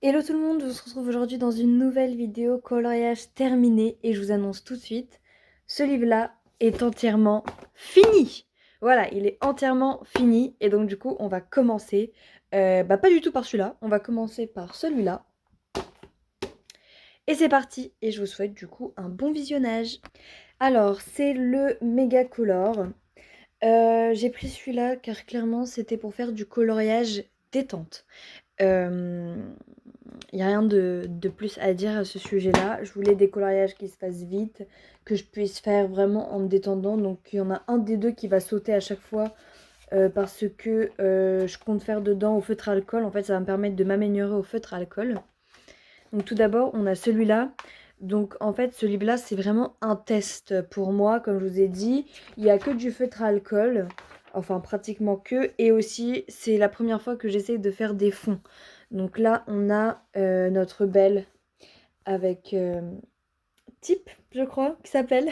Hello tout le monde, on se retrouve aujourd'hui dans une nouvelle vidéo coloriage terminé et je vous annonce tout de suite, ce livre-là est entièrement fini. Voilà, il est entièrement fini et donc du coup on va commencer, pas du tout par celui-là, on va commencer par celui-là. Et c'est parti et je vous souhaite du coup un bon visionnage. Alors c'est le Méga Color. J'ai pris celui-là car clairement c'était pour faire du coloriage détente. Il n'y a rien de plus à dire à ce sujet-là. Je voulais des coloriages qui se fassent vite, que je puisse faire vraiment en me détendant. Donc il y en a un des deux qui va sauter à chaque fois parce que je compte faire dedans au feutre à alcool. En fait, ça va me permettre de m'améliorer au feutre à alcool. Donc tout d'abord, on a celui-là. Donc en fait, ce livre-là, c'est vraiment un test pour moi. Comme je vous ai dit, il n'y a que du feutre à alcool. Enfin, pratiquement que. Et aussi, c'est la première fois que j'essaye de faire des fonds. Donc là, on a notre belle avec Type, je crois, qui s'appelle.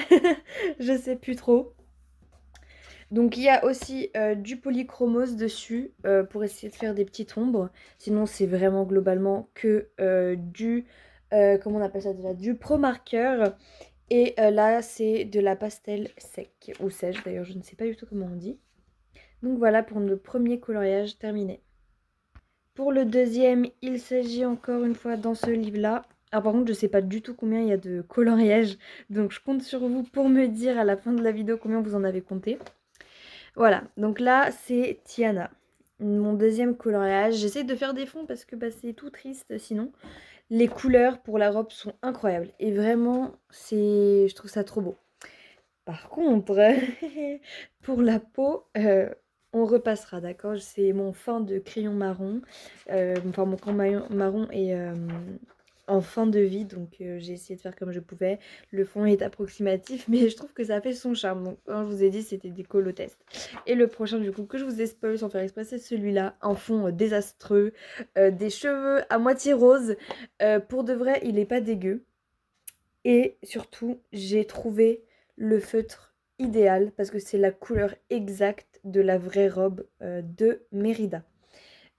Je sais plus trop. Donc il y a aussi du polychromose dessus pour essayer de faire des petites ombres. Sinon, c'est vraiment globalement que comment on appelle ça déjà? Du pro marqueur. Et là, c'est de la pastel sec ou sèche. D'ailleurs, je ne sais pas du tout comment on dit. Donc voilà pour le premier coloriage terminé. Pour le deuxième, il s'agit encore une fois dans ce livre-là. Alors par contre, je ne sais pas du tout combien il y a de coloriages. Donc je compte sur vous pour me dire à la fin de la vidéo combien vous en avez compté. Voilà, donc là, c'est Tiana. Mon deuxième coloriage. J'essaie de faire des fonds parce que c'est tout triste sinon. Les couleurs pour la robe sont incroyables. Et vraiment, je trouve ça trop beau. Par contre, pour la peau, on repassera, d'accord? C'est mon fin de crayon marron. Enfin, mon crayon marron est en fin de vie, donc j'ai essayé de faire comme je pouvais. Le fond est approximatif, mais je trouve que ça fait son charme. Donc, comme je vous ai dit, c'était des colotests. Et le prochain, du coup, que je vous ai spoil sans faire exprès, c'est celui-là. Un fond désastreux, des cheveux à moitié rose. Pour de vrai, il est pas dégueu. Et surtout, j'ai trouvé le feutre idéal parce que c'est la couleur exacte de la vraie robe de Mérida.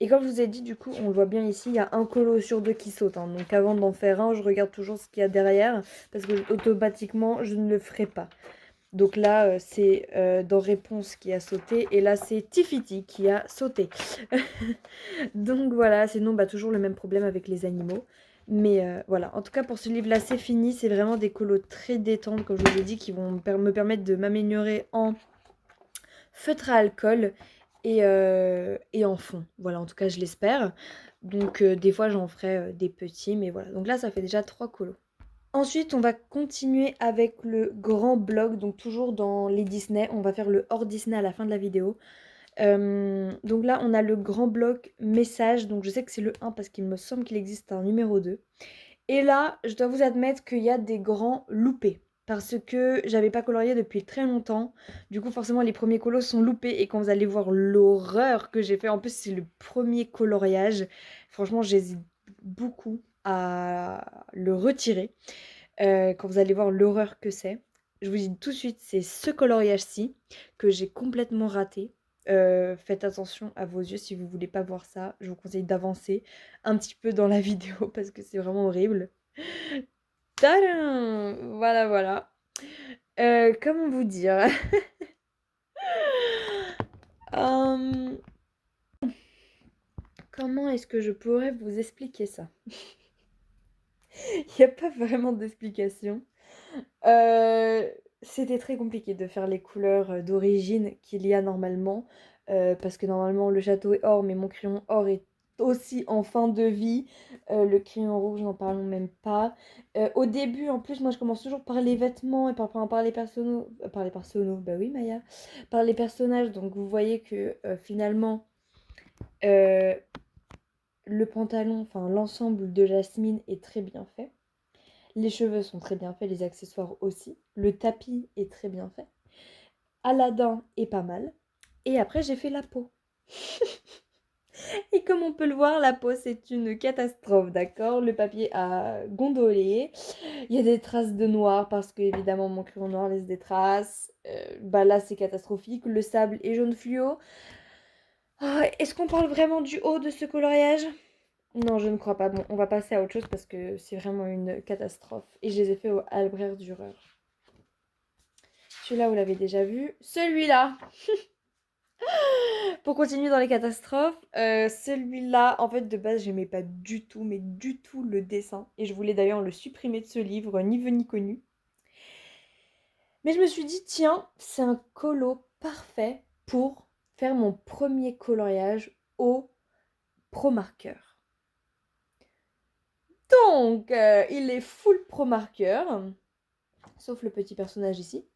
Et comme je vous ai dit, du coup, on le voit bien ici, il y a un colo sur deux qui saute. Donc avant d'en faire un, je regarde toujours ce qu'il y a derrière parce que automatiquement, je ne le ferai pas. Donc là, c'est dans Réponse qui a sauté et là, c'est Tifiti qui a sauté. Donc voilà, sinon toujours le même problème avec les animaux. Mais voilà, en tout cas pour ce livre-là, c'est fini. C'est vraiment des colos très détentes, comme je vous ai dit, qui vont me permettre de m'améliorer en feutre à alcool et en fond. Voilà, en tout cas, je l'espère. Donc des fois, j'en ferai des petits, mais voilà. Donc là, ça fait déjà 3 colos. Ensuite, on va continuer avec le grand bloc, donc toujours dans les Disney. On va faire le hors Disney à la fin de la vidéo. Donc là, on a le grand bloc message. Donc je sais que c'est le 1 parce qu'il me semble qu'il existe un numéro 2. Et là, je dois vous admettre qu'il y a des grands loupés. Parce que j'avais pas colorié depuis très longtemps. Du coup, forcément, les premiers colos sont loupés. Et quand vous allez voir l'horreur que j'ai fait, en plus, c'est le premier coloriage. Franchement, j'hésite beaucoup à le retirer. Quand vous allez voir l'horreur que c'est. Je vous dis tout de suite, c'est ce coloriage-ci que j'ai complètement raté. Faites attention à vos yeux si vous voulez pas voir ça. Je vous conseille d'avancer un petit peu dans la vidéo parce que c'est vraiment horrible. Tadam! Voilà, voilà. Comment vous dire? Hum, comment est-ce que je pourrais vous expliquer ça? Il n'y a pas vraiment d'explication. Euh, C'était très compliqué de faire les couleurs d'origine qu'il y a normalement. Parce que normalement le château est or, mais mon crayon or est aussi en fin de vie. Le crayon rouge, n'en parlons même pas. Au début, en plus, moi je commence toujours par les vêtements et par les personnages. Par les personnages, bah oui Maya. Par les personnages, donc vous voyez que finalement euh, le pantalon, enfin l'ensemble de Jasmine est très bien fait. Les cheveux sont très bien faits, les accessoires aussi. Le tapis est très bien fait. Aladdin est pas mal. Et après, j'ai fait la peau. Et comme on peut le voir, la peau, c'est une catastrophe, d'accord? Le papier a gondolé. Il y a des traces de noir parce que, évidemment, mon crayon noir laisse des traces. Là, c'est catastrophique. Le sable est jaune fluo. Est-ce qu'on parle vraiment du haut de ce coloriage? Non, je ne crois pas. Bon, on va passer à autre chose parce que c'est vraiment une catastrophe. Et je les ai fait au Albrecht Dürer. Celui-là, vous l'avez déjà vu. Celui-là, pour continuer dans les catastrophes, celui-là, en fait, de base, j'aimais pas du tout, mais du tout le dessin. Et je voulais d'ailleurs le supprimer de ce livre, ni vu ni connu. Mais je me suis dit, tiens, c'est un colo parfait pour faire mon premier coloriage au Pro Marker. Donc, il est full Pro Marker, sauf le petit personnage ici,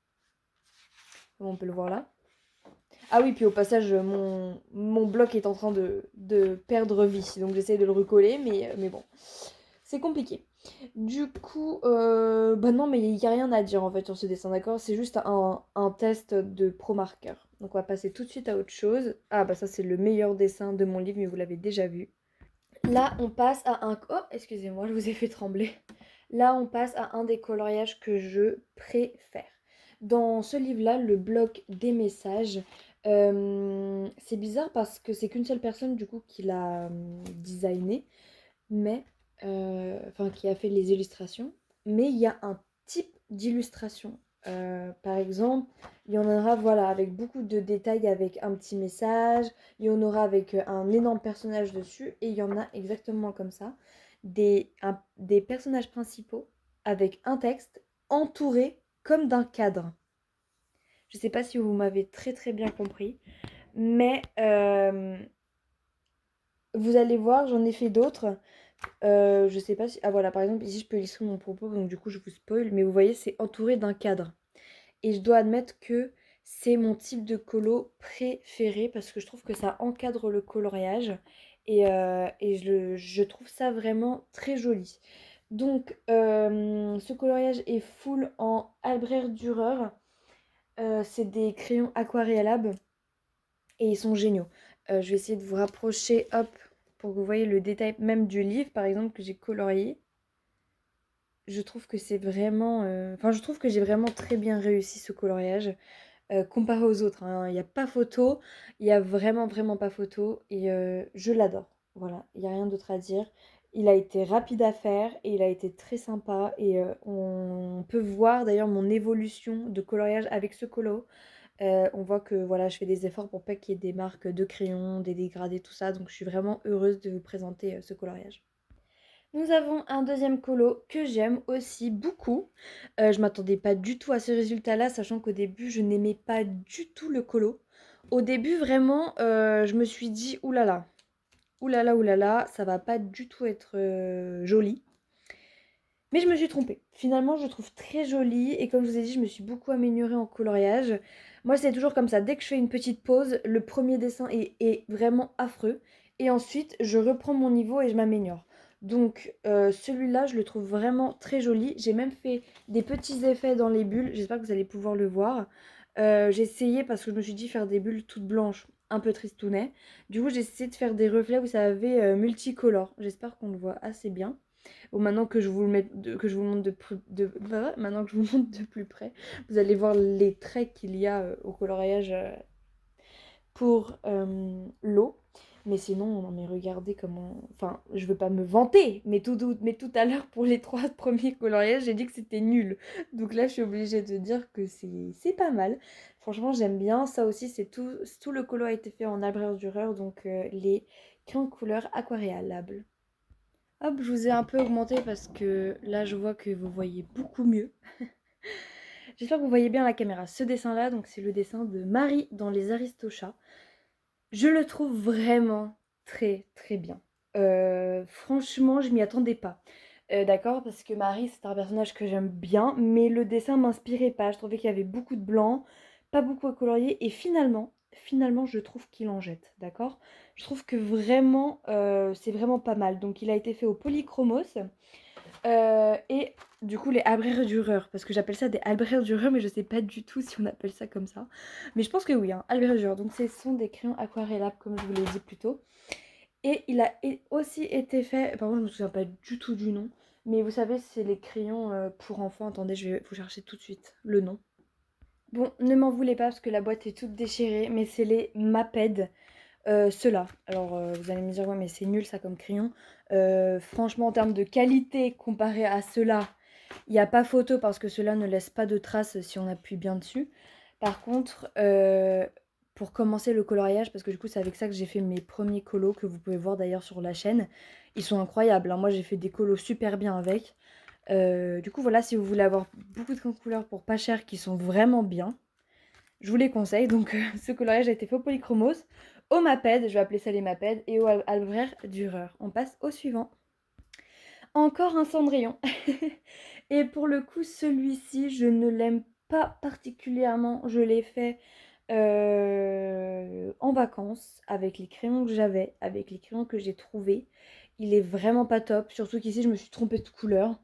comme on peut le voir là. Ah oui, puis au passage, mon bloc est en train de perdre vie, donc j'essaie de le recoller, mais bon, c'est compliqué. Du coup, bah non, mais il n'y a rien à dire en fait sur ce dessin, d'accord? C'est juste un test de Pro Marker. Donc on va passer tout de suite à autre chose. Ah bah ça c'est le meilleur dessin de mon livre, mais vous l'avez déjà vu. Là, on passe à un... Oh, excusez-moi, je vous ai fait trembler. Là, on passe à un des coloriages que je préfère. Dans ce livre-là, le bloc des messages, c'est bizarre parce que c'est qu'une seule personne du coup qui l'a designé, mais enfin qui a fait les illustrations. Mais il y a un type d'illustration. Par exemple, il y en aura voilà avec beaucoup de détails, avec un petit message. Il y en aura avec un énorme personnage dessus, et il y en a exactement comme ça, des personnages principaux avec un texte entouré comme d'un cadre. Je ne sais pas si vous m'avez très très bien compris, mais vous allez voir, j'en ai fait d'autres. Je sais pas si... Ah voilà, par exemple, ici, je peux illustrer mon propos, donc du coup, je vous spoil. Mais vous voyez, c'est entouré d'un cadre. Et je dois admettre que c'est mon type de colo préféré parce que je trouve que ça encadre le coloriage. Et je trouve ça vraiment très joli. Donc, ce coloriage est full en Albrecht Dürer. C'est des crayons aquarellables et ils sont géniaux. Je vais essayer de vous rapprocher, hop, pour que vous voyez le détail même du livre, par exemple, que j'ai colorié. Je trouve que c'est vraiment... Enfin, je trouve que j'ai vraiment très bien réussi ce coloriage, comparé aux autres, hein. Il n'y a pas photo, il n'y a vraiment, vraiment pas photo, et je l'adore. Voilà, il n'y a rien d'autre à dire. Il a été rapide à faire, et il a été très sympa, et on peut voir d'ailleurs mon évolution de coloriage avec ce colo. On voit que voilà, je fais des efforts pour pas qu'il y ait des marques de crayon, des dégradés, tout ça. Donc je suis vraiment heureuse de vous présenter ce coloriage. Nous avons un deuxième colo que j'aime aussi beaucoup. Je m'attendais pas du tout à ce résultat-là, sachant qu'au début, je n'aimais pas du tout le colo. Au début, vraiment, je me suis dit, oulala, ça va pas du tout être joli. Mais je me suis trompée. Finalement, je le trouve très joli et comme je vous ai dit, je me suis beaucoup améliorée en coloriage. Moi, c'est toujours comme ça. Dès que je fais une petite pause, le premier dessin est vraiment affreux. Et ensuite, je reprends mon niveau et je m'améliore. Donc, celui-là, je le trouve vraiment très joli. J'ai même fait des petits effets dans les bulles. J'espère que vous allez pouvoir le voir. J'ai essayé parce que je me suis dit faire des bulles toutes blanches, un peu tristounet. Du coup, j'ai essayé de faire des reflets, vous savez, multicolores. J'espère qu'on le voit assez bien. Bon, maintenant que je vous le que je vous montre maintenant que je vous montre de plus près, vous allez voir les traits qu'il y a au coloriage pour l'eau. Mais sinon, non mais regardez comment... Enfin, je veux pas me vanter, mais tout à l'heure, pour les 3 premiers coloriages, j'ai dit que c'était nul. Donc là, je suis obligée de dire que c'est pas mal. Franchement, j'aime bien. Ça aussi, c'est tout le colo a été fait en Albrecht Dürer, donc les crayons de couleur aquarellables. Hop, je vous ai un peu augmenté parce que là, je vois que vous voyez beaucoup mieux. J'espère que vous voyez bien la caméra. Ce dessin-là, donc c'est le dessin de Marie dans Les Aristochats. Je le trouve vraiment très très bien. Franchement, je m'y attendais pas. D'accord, parce que Marie, c'est un personnage que j'aime bien, mais le dessin m'inspirait pas. Je trouvais qu'il y avait beaucoup de blanc, pas beaucoup à colorier, et finalement, je trouve qu'il en jette. D'accord? Je trouve que vraiment, c'est vraiment pas mal. Donc, il a été fait au polychromos. Et du coup, les Albrecht-Dürer, parce que j'appelle ça des Albrecht-Dürer, mais je sais pas du tout si on appelle ça comme ça. Mais je pense que oui, hein, Albrecht-Dürer. Donc, ce sont des crayons aquarellables, comme je vous l'ai dit plus tôt. Et il a aussi été fait, par contre, je me souviens pas du tout du nom, mais vous savez, c'est les crayons pour enfants. Attendez, je vais vous chercher tout de suite le nom. Bon, ne m'en voulez pas parce que la boîte est toute déchirée, mais c'est les Maped. Ceux-là. Alors, vous allez me dire: «Ouais, mais c'est nul ça comme crayon». Franchement, en termes de qualité comparé à ceux-là, il y a pas photo parce que ceux-là ne laissent pas de traces si on appuie bien dessus. Par contre, pour commencer le coloriage, parce que du coup, c'est avec ça que j'ai fait mes premiers colos que vous pouvez voir d'ailleurs sur la chaîne. Ils sont incroyables, hein. Moi, j'ai fait des colos super bien avec. Du coup, voilà, si vous voulez avoir beaucoup de couleurs pour pas cher qui sont vraiment bien, je vous les conseille. Donc, ce coloriage a été fait au Polychromos, au Maped, je vais appeler ça les Maped, et au Albrecht Dürer. On passe au suivant. Encore un Cendrillon. Et pour le coup, celui-ci, je ne l'aime pas particulièrement. Je l'ai fait en vacances avec les crayons que j'avais, avec les crayons que j'ai trouvés. Il est vraiment pas top, surtout qu'ici, je me suis trompée de couleur.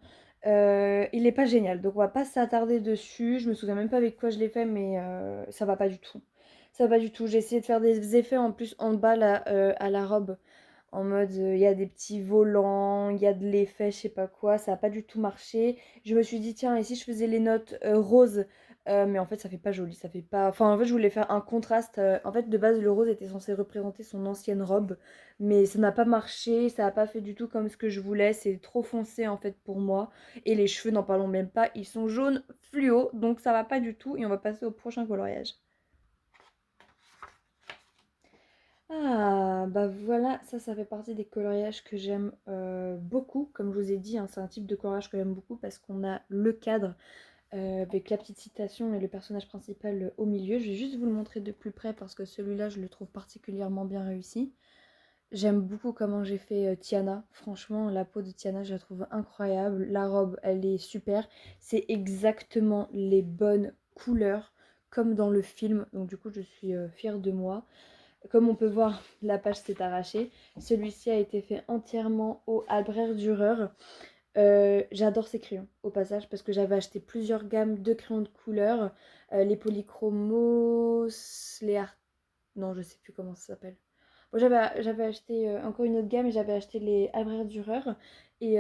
Il est pas génial, donc on va pas s'attarder dessus. Je me souviens même pas avec quoi je l'ai fait, mais ça va pas du tout. Ça va pas du tout. J'ai essayé de faire des effets en plus en bas là, à la robe en mode, il y a des petits volants, il y a de l'effet, je sais pas quoi, ça a pas du tout marché. Je me suis dit: «Tiens, et si je faisais les notes, roses?» Mais en fait, ça fait pas joli, ça fait pas enfin, en fait, je voulais faire un contraste, en fait, de base, le rose était censé représenter son ancienne robe, mais ça n'a pas marché, ça a pas fait du tout comme ce que je voulais, c'est trop foncé, en fait, pour moi et les cheveux, n'en parlons même pas, ils sont jaunes fluo, donc ça va pas du tout et on va passer au prochain coloriage. Ah, bah voilà, ça fait partie des coloriages que j'aime beaucoup. Comme je vous ai dit, hein, c'est un type de coloriage que j'aime beaucoup parce qu'on a le cadre avec la petite citation et le personnage principal au milieu. Je vais juste vous le montrer de plus près parce que celui-là, je le trouve particulièrement bien réussi. J'aime beaucoup comment j'ai fait Tiana. Franchement, la peau de Tiana, je la trouve incroyable. La robe, elle est super. C'est exactement les bonnes couleurs comme dans le film. Donc du coup, je suis fière de moi. Comme on peut voir, la page s'est arrachée. Celui-ci a été fait entièrement au Albrecht Dürer. J'adore ces crayons, au passage, parce que j'avais acheté plusieurs gammes de crayons de couleur. Les polychromos, les art... Non, je sais plus comment ça s'appelle. Bon, j'avais acheté encore une autre gamme et j'avais acheté les Albrecht Dürer. Et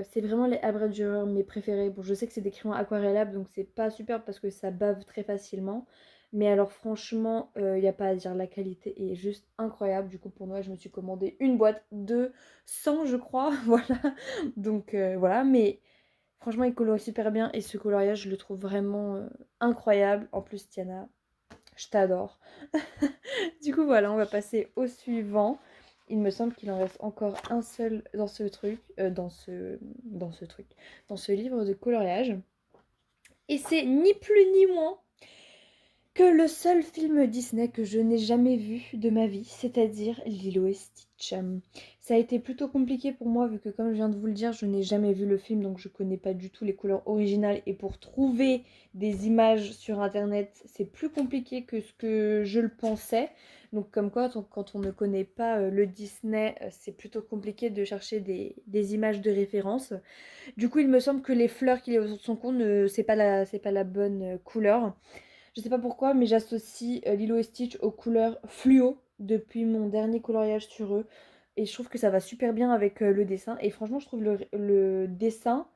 c'est vraiment les Albrecht Dürer mes préférés. Bon, je sais que c'est des crayons aquarellables, donc c'est pas super parce que ça bave très facilement. Mais alors franchement, il n'y a pas à dire, la qualité est juste incroyable. Du coup, pour Noël, je me suis commandé une boîte de 100, je crois. Voilà. Donc voilà, mais franchement, il colorie super bien. Et ce coloriage, je le trouve vraiment incroyable. En plus, Tiana, je t'adore. Du coup, voilà, on va passer au suivant. Il me semble qu'il en reste encore un seul dans ce truc, dans ce livre de coloriage. Et c'est ni plus ni moins que le seul film Disney que je n'ai jamais vu de ma vie, c'est-à-dire Lilo et Stitch. Ça a été plutôt compliqué pour moi vu que comme je viens de vous le dire, je n'ai jamais vu le film donc je connais pas du tout les couleurs originales et pour trouver des images sur internet, c'est plus compliqué que ce que je le pensais. Donc comme quoi, quand on ne connaît pas le Disney, c'est plutôt compliqué de chercher des images de référence. Du coup, il me semble que les fleurs qu'il y a autour de son cou, c'est pas la bonne couleur. Je sais pas pourquoi, mais j'associe Lilo et Stitch aux couleurs fluo depuis mon dernier coloriage sur eux. Et je trouve que ça va super bien avec le dessin. Et franchement, je trouve le dessin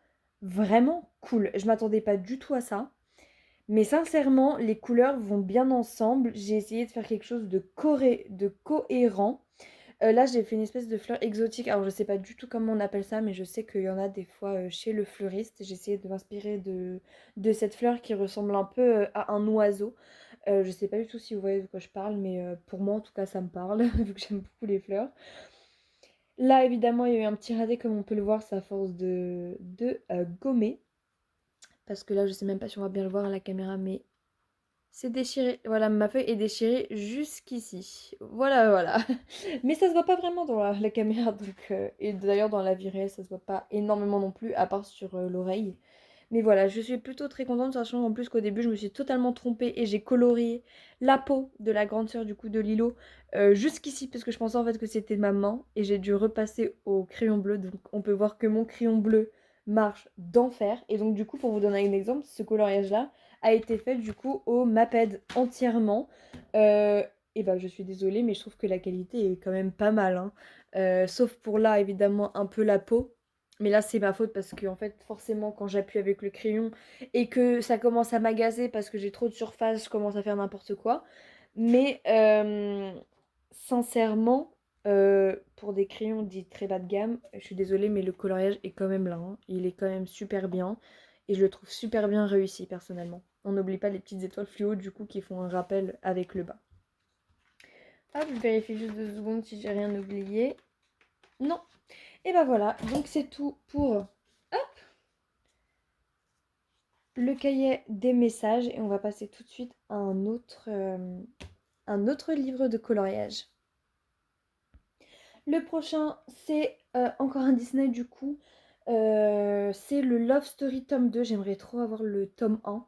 vraiment cool. Je m'attendais pas du tout à ça. Mais sincèrement, les couleurs vont bien ensemble. J'ai essayé de faire quelque chose de cohérent. Là, j'ai fait une espèce de fleur exotique. Alors, je sais pas du tout comment on appelle ça, mais je sais qu'il y en a des fois chez le fleuriste. J'ai essayé de m'inspirer de cette fleur qui ressemble un peu à un oiseau. Je sais pas du tout si vous voyez de quoi je parle, mais pour moi, en tout cas, ça me parle, vu que j'aime beaucoup les fleurs. Là, évidemment, il y a eu un petit raté, comme on peut le voir, c'est à force de gommer. Parce que là, je sais même pas si on va bien le voir à la caméra, mais c'est déchiré. Voilà, ma feuille est déchirée jusqu'ici. Voilà, voilà. Mais ça se voit pas vraiment dans la caméra. Donc, et d'ailleurs, dans la vie réelle, ça se voit pas énormément non plus, à part sur l'oreille. Mais voilà, je suis plutôt très contente, sachant en plus qu'au début, je me suis totalement trompée et j'ai colorié la peau de la grande sœur du coup de Lilo jusqu'ici, parce que je pensais en fait que c'était ma main. Et j'ai dû repasser au crayon bleu. Donc, on peut voir que mon crayon bleu marche d'enfer. Et donc, du coup, pour vous donner un exemple, ce coloriage-là a été fait du coup au Maped entièrement. Et bah je suis désolée, mais je trouve que la qualité est quand même pas mal, hein. Sauf pour là, évidemment, un peu la peau. Mais là, c'est ma faute parce que, en fait, forcément, quand j'appuie avec le crayon et que ça commence à m'agacer parce que j'ai trop de surface, je commence à faire n'importe quoi. Mais sincèrement, pour des crayons dits très bas de gamme, je suis désolée, mais le coloriage est quand même là, hein. Il est quand même super bien et je le trouve super bien réussi personnellement. On n'oublie pas les petites étoiles fluo du coup qui font un rappel avec le bas. Hop, je vérifie juste 2 secondes si j'ai rien oublié. Non. Et bah voilà, donc c'est tout pour le cahier des messages et on va passer tout de suite à un autre livre de coloriage. Le prochain, c'est encore un Disney du coup. C'est le Love Story tome 2. J'aimerais trop avoir le tome 1.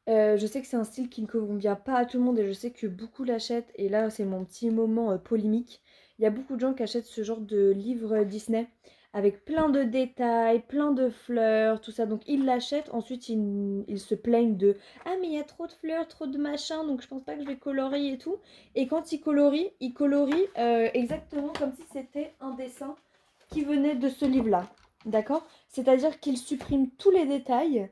Je sais que c'est un style qui ne convient pas à tout le monde et je sais que beaucoup l'achètent. Et là, c'est mon petit moment polémique. Il y a beaucoup de gens qui achètent ce genre de livre Disney avec plein de détails, plein de fleurs, tout ça. Donc ils l'achètent. Ensuite, ils se plaignent de «Ah mais il y a trop de fleurs, trop de machin, donc je pense pas que je vais colorier et tout». Et quand ils colorient exactement comme si c'était un dessin qui venait de ce livre-là. D'accord? C'est-à-dire qu'ils suppriment tous les détails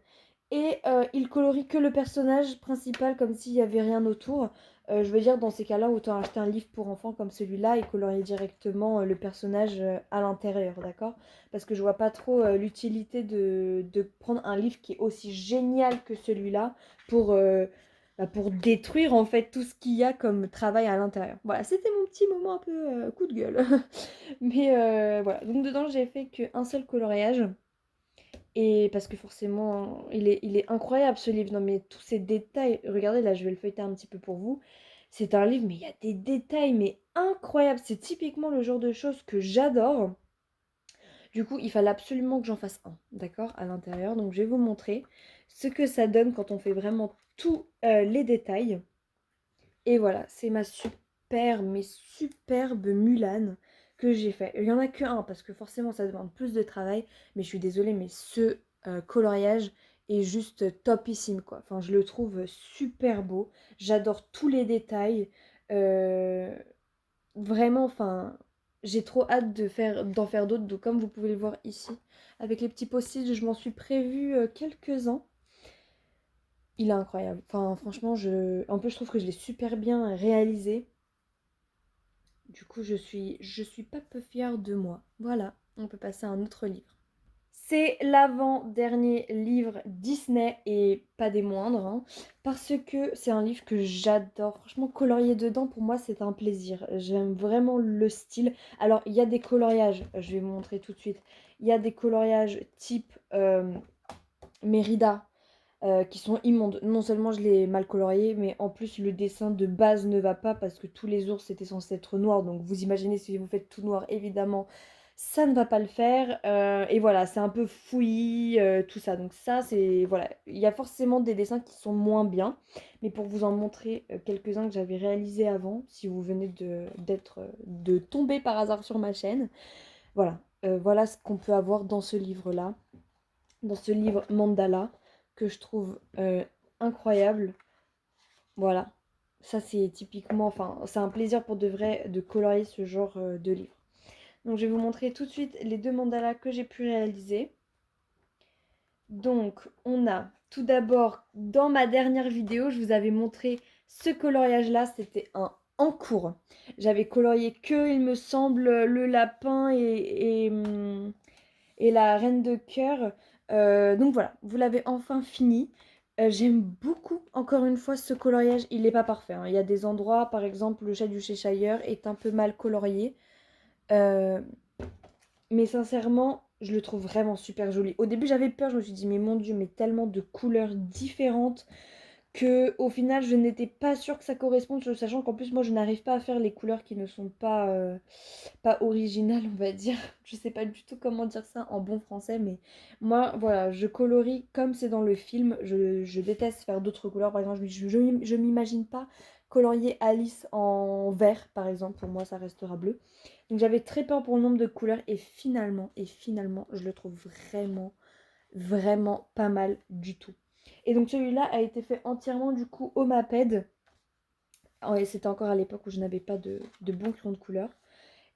et il colorie que le personnage principal comme s'il n'y avait rien autour. Je veux dire, dans ces cas-là, autant acheter un livre pour enfants comme celui-là et colorier directement le personnage à l'intérieur, d'accord? Parce que je vois pas trop l'utilité de prendre un livre qui est aussi génial que celui-là pour, pour détruire en fait tout ce qu'il y a comme travail à l'intérieur. Voilà, c'était mon petit moment un peu coup de gueule. Mais voilà, donc dedans j'ai fait qu'un seul coloriage. Et parce que forcément, il est incroyable ce livre. Non mais tous ces détails, regardez là, je vais le feuilleter un petit peu pour vous. C'est un livre, mais il y a des détails, mais incroyables. C'est typiquement le genre de choses que j'adore. Du coup, il fallait absolument que j'en fasse un, d'accord, à l'intérieur. Donc je vais vous montrer ce que ça donne quand on fait vraiment tous les détails. Et voilà, c'est ma super, mais superbe Mulan que j'ai fait. Il n'y en a que un parce que forcément ça demande plus de travail. Mais je suis désolée, mais ce coloriage est juste topissime quoi. Enfin, je le trouve super beau. J'adore tous les détails. Euh, Vraiment, enfin, j'ai trop hâte d'en faire d'autres. Donc comme vous pouvez le voir ici, avec les petits post-it, je m'en suis prévu quelques-uns. Il est incroyable. Enfin, franchement, en plus, je trouve que je l'ai super bien réalisé. Du coup, je suis pas peu fière de moi. Voilà, on peut passer à un autre livre. C'est l'avant-dernier livre Disney et pas des moindres, hein, parce que c'est un livre que j'adore. Franchement, colorier dedans, pour moi, c'est un plaisir. J'aime vraiment le style. Alors, il y a des coloriages, je vais vous montrer tout de suite. Il y a des coloriages type Mérida, qui sont immondes. Non seulement je l'ai mal colorié, mais en plus le dessin de base ne va pas parce que tous les ours étaient censés être noirs. Donc vous imaginez si vous faites tout noir, évidemment, ça ne va pas le faire. Et voilà, c'est un peu fouillis, tout ça. Donc ça, c'est... Voilà, il y a forcément des dessins qui sont moins bien. Mais pour vous en montrer quelques-uns que j'avais réalisés avant, si vous venez de tomber par hasard sur ma chaîne, voilà. Voilà ce qu'on peut avoir dans ce livre-là, dans ce livre Mandala, que je trouve incroyable. Voilà, ça c'est typiquement, enfin c'est un plaisir pour de vrai de colorier ce genre de livre. Donc je vais vous montrer tout de suite les 2 mandalas que j'ai pu réaliser. Donc on a tout d'abord, dans ma dernière vidéo, je vous avais montré ce coloriage là, c'était un en cours. J'avais colorié que, il me semble, le lapin et la reine de cœur. Donc voilà, vous l'avez enfin fini. J'aime beaucoup, encore une fois, ce coloriage. Il n'est pas parfait, hein. Il y a des endroits, par exemple, le chat du Cheshire est un peu mal colorié. Euh, mais sincèrement, je le trouve vraiment super joli. Au début, j'avais peur, je me suis dit, mais mon Dieu, mais tellement de couleurs différentes que au final je n'étais pas sûre que ça corresponde, sachant qu'en plus moi je n'arrive pas à faire les couleurs qui ne sont pas originales, on va dire. Je sais pas du tout comment dire ça en bon français, mais moi voilà, je colorie comme c'est dans le film. Je déteste faire d'autres couleurs. Par exemple, je m'imagine pas colorier Alice en vert par exemple, pour moi ça restera bleu. Donc j'avais très peur pour le nombre de couleurs et finalement je le trouve vraiment vraiment pas mal du tout. Et donc celui-là a été fait entièrement du coup au Maped. Ouais, c'était encore à l'époque où je n'avais pas de bon crayon de couleur.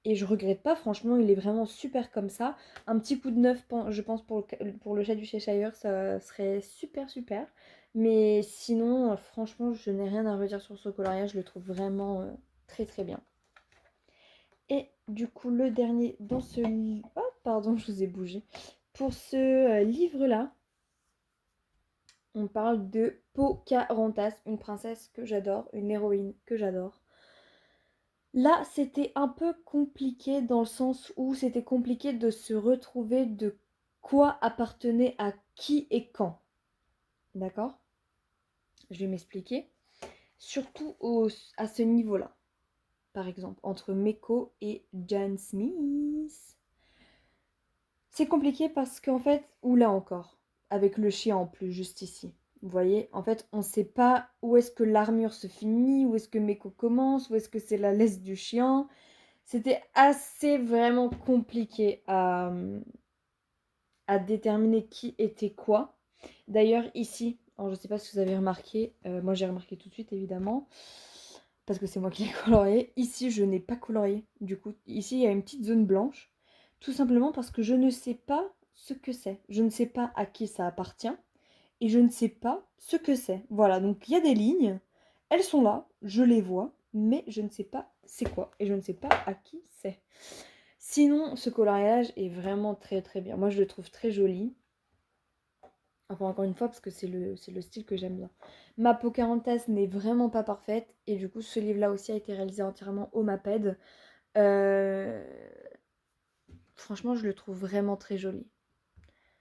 Et je regrette pas, franchement, il est vraiment super comme ça. Un petit coup de neuf, je pense, pour le chat du Cheshire, ça serait super super. Mais sinon, franchement, je n'ai rien à redire sur ce coloriage, je le trouve vraiment très très bien. Et du coup, le dernier dans ce livre... Oh, pardon, je vous ai bougé. Pour ce livre-là, on parle de Pocahontas, une princesse que j'adore, une héroïne que j'adore. Là, c'était un peu compliqué dans le sens où c'était compliqué de se retrouver de quoi appartenait à qui et quand. D'accord? Je vais m'expliquer. Surtout à ce niveau-là. Par exemple, entre Meko et Jan Smith. C'est compliqué parce qu'en fait, ou là encore, avec le chien en plus, juste ici. Vous voyez, en fait, on ne sait pas où est-ce que l'armure se finit, où est-ce que Meko commence, où est-ce que c'est la laisse du chien. C'était assez vraiment compliqué à déterminer qui était quoi. D'ailleurs, ici, alors je ne sais pas si vous avez remarqué, moi j'ai remarqué tout de suite évidemment, parce que c'est moi qui l'ai colorié. Ici, je n'ai pas colorié. Du coup, ici, il y a une petite zone blanche, tout simplement parce que je ne sais pas ce que c'est. Je ne sais pas à qui ça appartient et je ne sais pas ce que c'est. Voilà, donc il y a des lignes, elles sont là, je les vois, mais je ne sais pas c'est quoi et je ne sais pas à qui c'est. Sinon, ce coloriage est vraiment très très bien. Moi, je le trouve très joli. Enfin, encore une fois, parce que c'est le style que j'aime bien. Ma Pocahontas n'est vraiment pas parfaite. Et du coup, ce livre-là aussi a été réalisé entièrement au Maped. Euh, Franchement, je le trouve vraiment très joli.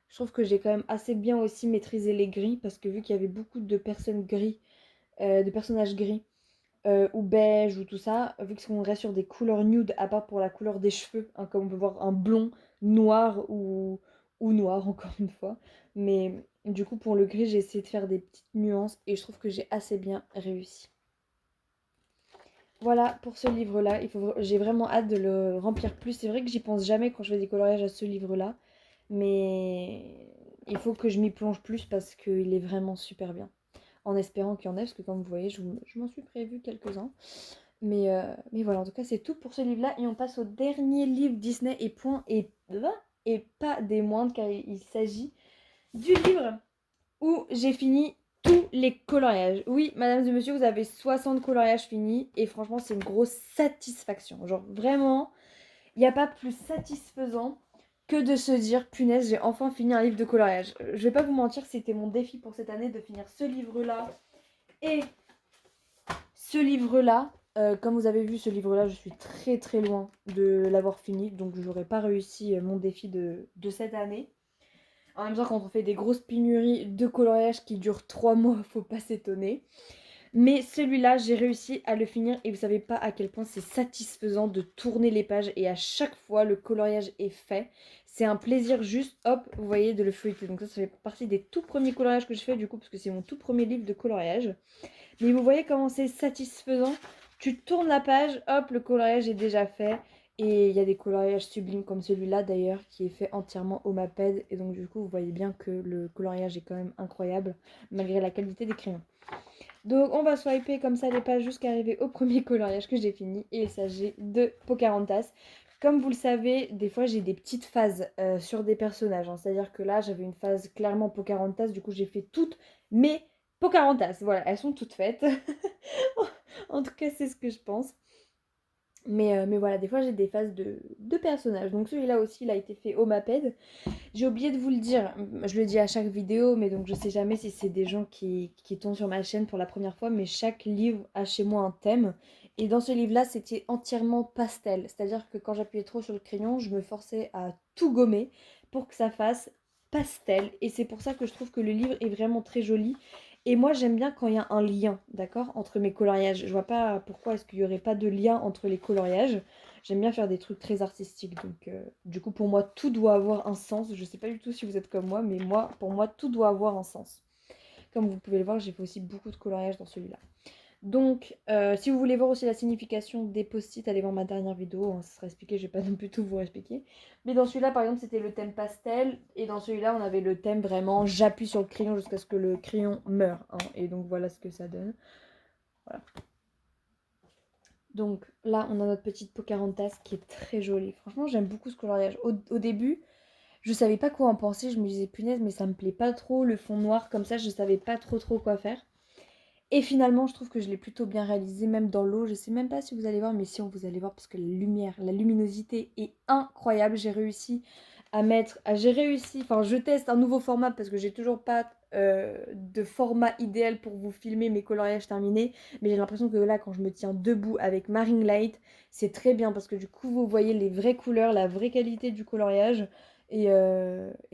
Je trouve que j'ai quand même assez bien aussi maîtrisé les gris. Parce que vu qu'il y avait beaucoup de personnes gris, de personnages gris, ou beige ou tout ça, vu qu'on reste sur des couleurs nude, à part pour la couleur des cheveux, hein, comme on peut voir un blond, noir ou noir encore une fois. Mais du coup pour le gris j'ai essayé de faire des petites nuances et je trouve que j'ai assez bien réussi. Voilà pour ce livre-là, j'ai vraiment hâte de le remplir plus. C'est vrai que j'y pense jamais quand je fais des coloriages à ce livre-là, mais il faut que je m'y plonge plus parce qu'il est vraiment super bien. En espérant qu'il y en ait, parce que comme vous voyez, je m'en suis prévu quelques-uns. Mais voilà, en tout cas, c'est tout pour ce livre-là. Et on passe au dernier livre Disney et pas des moindres, car il s'agit du livre où j'ai fini tous les coloriages. Oui, madame et monsieur, vous avez 60 coloriages finis. Et franchement, c'est une grosse satisfaction. Genre, vraiment, il n'y a pas plus satisfaisant que de se dire, punaise, j'ai enfin fini un livre de coloriage. Je vais pas vous mentir, c'était mon défi pour cette année de finir ce livre-là et ce livre-là. Comme vous avez vu, ce livre-là, je suis très très loin de l'avoir fini, donc je n'aurais pas réussi mon défi de cette année. En même temps, quand on fait des grosses pénuries de coloriage qui durent 3 mois, faut pas s'étonner. Mais celui-là, j'ai réussi à le finir et vous savez pas à quel point c'est satisfaisant de tourner les pages et à chaque fois le coloriage est fait. C'est un plaisir juste, hop, vous voyez, de le feuilleter. Donc ça fait partie des tout premiers coloriages que je fais du coup parce que c'est mon tout premier livre de coloriage. Mais vous voyez comment c'est satisfaisant. Tu tournes la page, hop, le coloriage est déjà fait. Et il y a des coloriages sublimes comme celui-là d'ailleurs qui est fait entièrement au Maped. Et donc du coup vous voyez bien que le coloriage est quand même incroyable malgré la qualité des crayons. Donc on va swiper comme ça les pages jusqu'à arriver au premier coloriage que j'ai fini. Et il s'agit de Pocahontas. Comme vous le savez, des fois j'ai des petites phases sur des personnages, hein. C'est-à-dire que là j'avais une phase clairement Pocahontas. Du coup j'ai fait toutes mes Pocahontas. Voilà, elles sont toutes faites. En tout cas c'est ce que je pense. Mais voilà, des fois j'ai des phases de personnages. Donc celui-là aussi, il a été fait au Maped. J'ai oublié de vous le dire, je le dis à chaque vidéo, mais donc je sais jamais si c'est des gens qui tombent sur ma chaîne pour la première fois, mais chaque livre a chez moi un thème. Et dans ce livre-là, c'était entièrement pastel. C'est-à-dire que quand j'appuyais trop sur le crayon, je me forçais à tout gommer pour que ça fasse pastel. Et c'est pour ça que je trouve que le livre est vraiment très joli. Et moi, j'aime bien quand il y a un lien, d'accord, entre mes coloriages. Je vois pas pourquoi est-ce qu'il n'y aurait pas de lien entre les coloriages. J'aime bien faire des trucs très artistiques. Donc, du coup, pour moi, tout doit avoir un sens. Je sais pas du tout si vous êtes comme moi, mais moi, pour moi, tout doit avoir un sens. Comme vous pouvez le voir, j'ai fait aussi beaucoup de coloriage dans celui-là. Donc, si vous voulez voir aussi la signification des post-it, allez voir ma dernière vidéo, hein, ça sera expliqué, je vais pas non plus tout vous expliquer. Mais dans celui-là, par exemple, c'était le thème pastel, et dans celui-là, on avait le thème vraiment j'appuie sur le crayon jusqu'à ce que le crayon meure, hein. Et donc voilà ce que ça donne. Voilà. Donc là, on a notre petite Pocahontas qui est très jolie. Franchement, j'aime beaucoup ce coloriage. Au début, je savais pas quoi en penser, je me disais punaise, mais ça me plaît pas trop, le fond noir comme ça, je savais pas trop quoi faire. Et finalement, je trouve que je l'ai plutôt bien réalisé, même dans l'eau. Je sais même pas si vous allez voir, mais si, on vous allez voir parce que la lumière, la luminosité est incroyable. J'ai réussi enfin, je teste un nouveau format parce que j'ai toujours pas de format idéal pour vous filmer mes coloriages terminés. Mais j'ai l'impression que là, quand je me tiens debout avec ma ring light, c'est très bien parce que du coup, vous voyez les vraies couleurs, la vraie qualité du coloriage. Et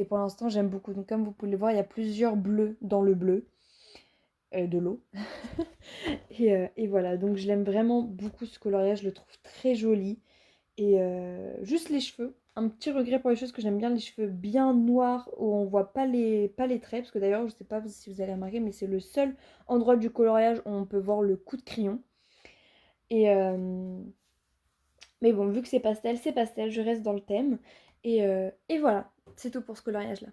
pour l'instant, j'aime beaucoup. Donc, comme vous pouvez le voir, il y a plusieurs bleus dans le bleu de l'eau. Et voilà, donc je l'aime vraiment beaucoup ce coloriage, je le trouve très joli. Et juste les cheveux, un petit regret pour les cheveux, parce que j'aime bien les cheveux bien noirs où on voit pas les traits, parce que d'ailleurs, je sais pas si vous avez remarqué, mais c'est le seul endroit du coloriage où on peut voir le coup de crayon. Et mais bon, vu que c'est pastel, je reste dans le thème. Et voilà, c'est tout pour ce coloriage-là.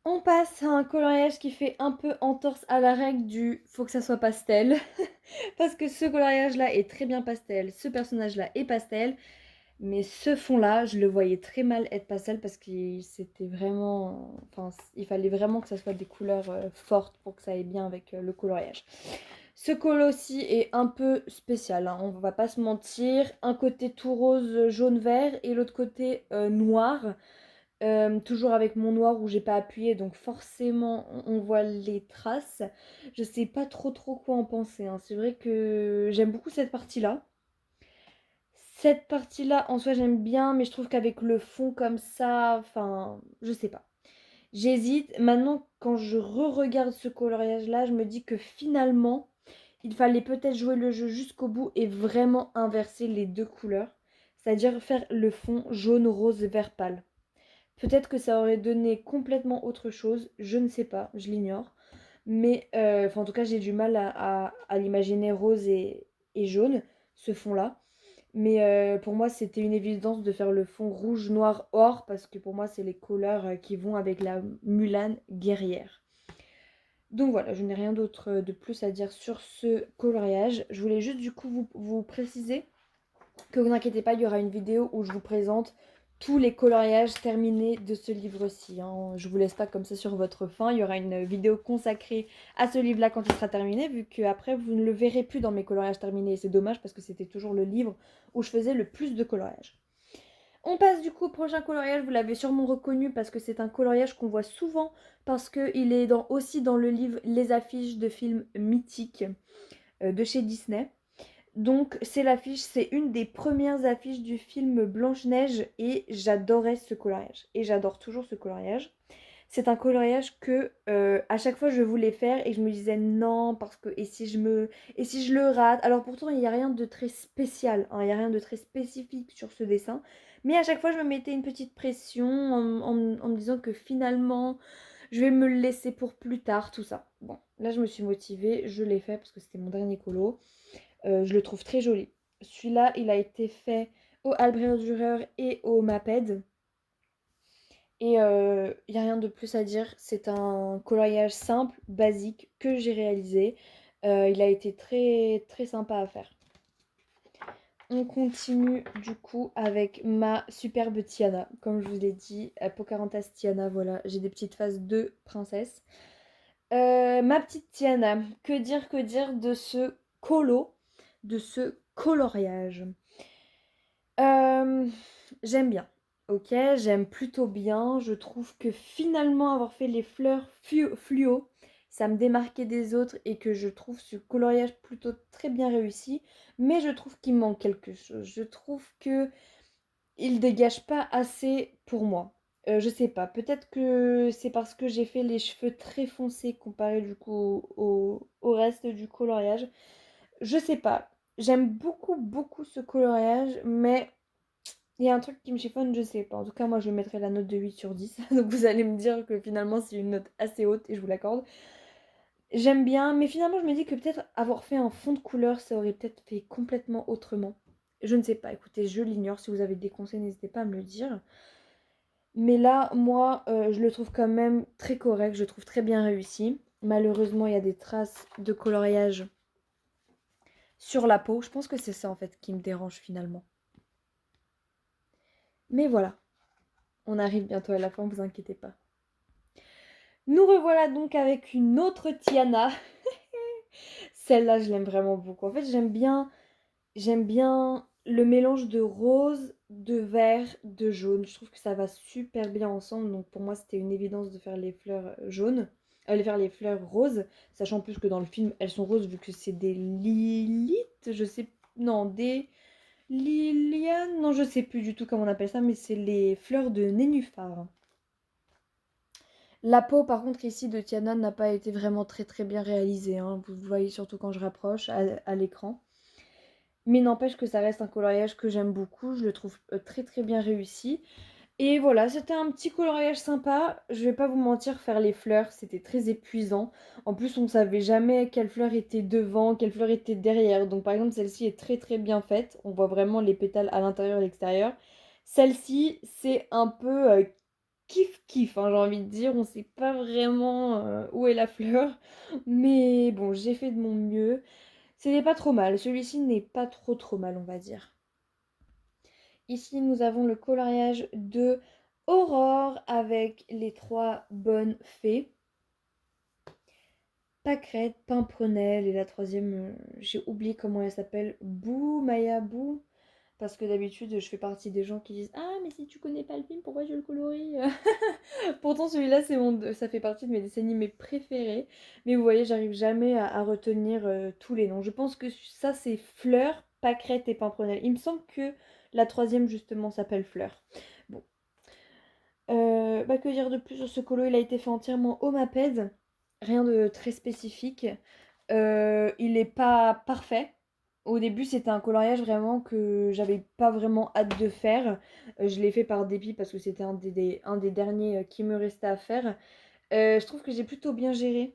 On passe à un coloriage qui fait un peu entorse à la règle du faut que ça soit pastel. Parce que ce coloriage-là est très bien pastel, ce personnage-là est pastel, mais ce fond-là, je le voyais très mal être pastel parce que c'était vraiment... Enfin, il fallait vraiment que ça soit des couleurs fortes pour que ça aille bien avec le coloriage. Ce colo-ci est un peu spécial, hein, on va pas se mentir. Un côté tout rose, jaune, vert et l'autre côté noir. Toujours avec mon noir où j'ai pas appuyé, donc forcément on voit les traces. Je sais pas trop quoi en penser, hein. C'est vrai que j'aime beaucoup cette partie-là. Cette partie-là en soi j'aime bien, mais je trouve qu'avec le fond comme ça, enfin, je sais pas. J'hésite. Maintenant, quand je re-regarde ce coloriage-là, je me dis que finalement, il fallait peut-être jouer le jeu jusqu'au bout et vraiment inverser les deux couleurs. C'est-à-dire faire le fond jaune, rose, vert pâle. Peut-être que ça aurait donné complètement autre chose, je ne sais pas, je l'ignore. Mais enfin, en tout cas, j'ai du mal à l'imaginer rose et jaune, ce fond-là. Mais pour moi, c'était une évidence de faire le fond rouge, noir, or, parce que pour moi, c'est les couleurs qui vont avec la Mulan guerrière. Donc voilà, je n'ai rien d'autre de plus à dire sur ce coloriage. Je voulais juste du coup vous préciser que vous inquiétez pas, il y aura une vidéo où je vous présente tous les coloriages terminés de ce livre-ci, hein. Je vous laisse pas comme ça sur votre faim. Il y aura une vidéo consacrée à ce livre-là quand il sera terminé, vu qu'après vous ne le verrez plus dans mes coloriages terminés. C'est dommage parce que c'était toujours le livre où je faisais le plus de coloriages. On passe du coup au prochain coloriage, vous l'avez sûrement reconnu parce que c'est un coloriage qu'on voit souvent parce qu'il est aussi dans le livre Les affiches de films mythiques de chez Disney. Donc c'est l'affiche, c'est une des premières affiches du film Blanche-Neige et j'adorais ce coloriage. Et j'adore toujours ce coloriage. C'est un coloriage que à chaque fois je voulais faire et je me disais non parce que et si je le rate. Alors pourtant il n'y a rien de très spécial, hein, il n'y a rien de très spécifique sur ce dessin. Mais à chaque fois je me mettais une petite pression en me disant que finalement je vais me le laisser pour plus tard, tout ça. Bon, là je me suis motivée, je l'ai fait parce que c'était mon dernier colo. Je le trouve très joli. Celui-là, il a été fait au Albrecht Dürer et au Maped. Et il n'y a rien de plus à dire. C'est un coloriage simple, basique, que j'ai réalisé. Il a été très, très sympa à faire. On continue du coup avec ma superbe Tiana. Comme je vous l'ai dit, Pocahontas Tiana, voilà. J'ai des petites phases de princesse. Ma petite Tiana, que dire de ce colo, de ce coloriage. Euh, J'aime bien, ok, j'aime plutôt bien. Je trouve que finalement avoir fait les fleurs fluo, ça me démarquait des autres et que je trouve ce coloriage plutôt très bien réussi. Mais je trouve qu'il manque quelque chose. Je trouve que il dégage pas assez pour moi. Je sais pas, peut-être que c'est parce que j'ai fait les cheveux très foncés comparé du coup au reste du coloriage. Je sais pas. J'aime beaucoup ce coloriage, mais il y a un truc qui me chiffonne, je sais pas. En tout cas, moi je lui mettrai la note de 8 sur 10. Donc vous allez me dire que finalement c'est une note assez haute et je vous l'accorde. J'aime bien, mais finalement je me dis que peut-être avoir fait un fond de couleur, ça aurait peut-être fait complètement autrement. Je ne sais pas, écoutez, je l'ignore. Si vous avez des conseils, n'hésitez pas à me le dire. Mais là, moi, je le trouve quand même très correct, je le trouve très bien réussi. Malheureusement, il y a des traces de coloriage sur la peau. Je pense que c'est ça en fait qui me dérange finalement. Mais voilà, on arrive bientôt à la fin, vous inquiétez pas. Nous revoilà donc avec une autre Tiana. Celle-là, je l'aime vraiment beaucoup. En fait, j'aime bien le mélange de rose, de vert, de jaune. Je trouve que ça va super bien ensemble. Donc pour moi, c'était une évidence de faire les fleurs jaunes. De faire les fleurs roses. Sachant plus que dans le film, elles sont roses vu que c'est des lilites. Je sais. Non, des lilianes. Non, je sais plus du tout comment on appelle ça. Mais c'est les fleurs de nénuphar. La peau, par contre, ici de Tiana n'a pas été vraiment très très bien réalisée, hein. Vous le voyez surtout quand je rapproche à l'écran. Mais n'empêche que ça reste un coloriage que j'aime beaucoup. Je le trouve très très bien réussi. Et voilà, c'était un petit coloriage sympa. Je vais pas vous mentir, faire les fleurs, c'était très épuisant. En plus, on ne savait jamais quelle fleur était devant, quelle fleur était derrière. Donc par exemple, celle-ci est très très bien faite. On voit vraiment les pétales à l'intérieur et à l'extérieur. Celle-ci, c'est un peu kiff kiff, hein, j'ai envie de dire. On sait pas vraiment où est la fleur. Mais bon, j'ai fait de mon mieux. C'était pas trop mal. Celui-ci n'est pas trop mal, on va dire. Ici, nous avons le coloriage de Aurore avec les trois bonnes fées. Pâquerette, Pimprenelle et la troisième, j'ai oublié comment elle s'appelle. Bou, Maya Bou. Parce que d'habitude, je fais partie des gens qui disent ah, mais si tu connais pas le film, pourquoi je le colorie? Pourtant, celui-là, ça fait partie de mes dessins animés préférés. Mais vous voyez, j'arrive jamais à retenir tous les noms. Je pense que ça, c'est Fleur, Pâquerette et Pimprenelle. Il me semble que la troisième, justement, s'appelle Fleur. Bon. Bah, que dire de plus sur ce colo? Il a été fait entièrement au Maped. Rien de très spécifique. Il n'est pas parfait. Au début, c'était un coloriage vraiment que j'avais pas vraiment hâte de faire. Je l'ai fait par dépit parce que c'était un des derniers qui me restait à faire. Je trouve que j'ai plutôt bien géré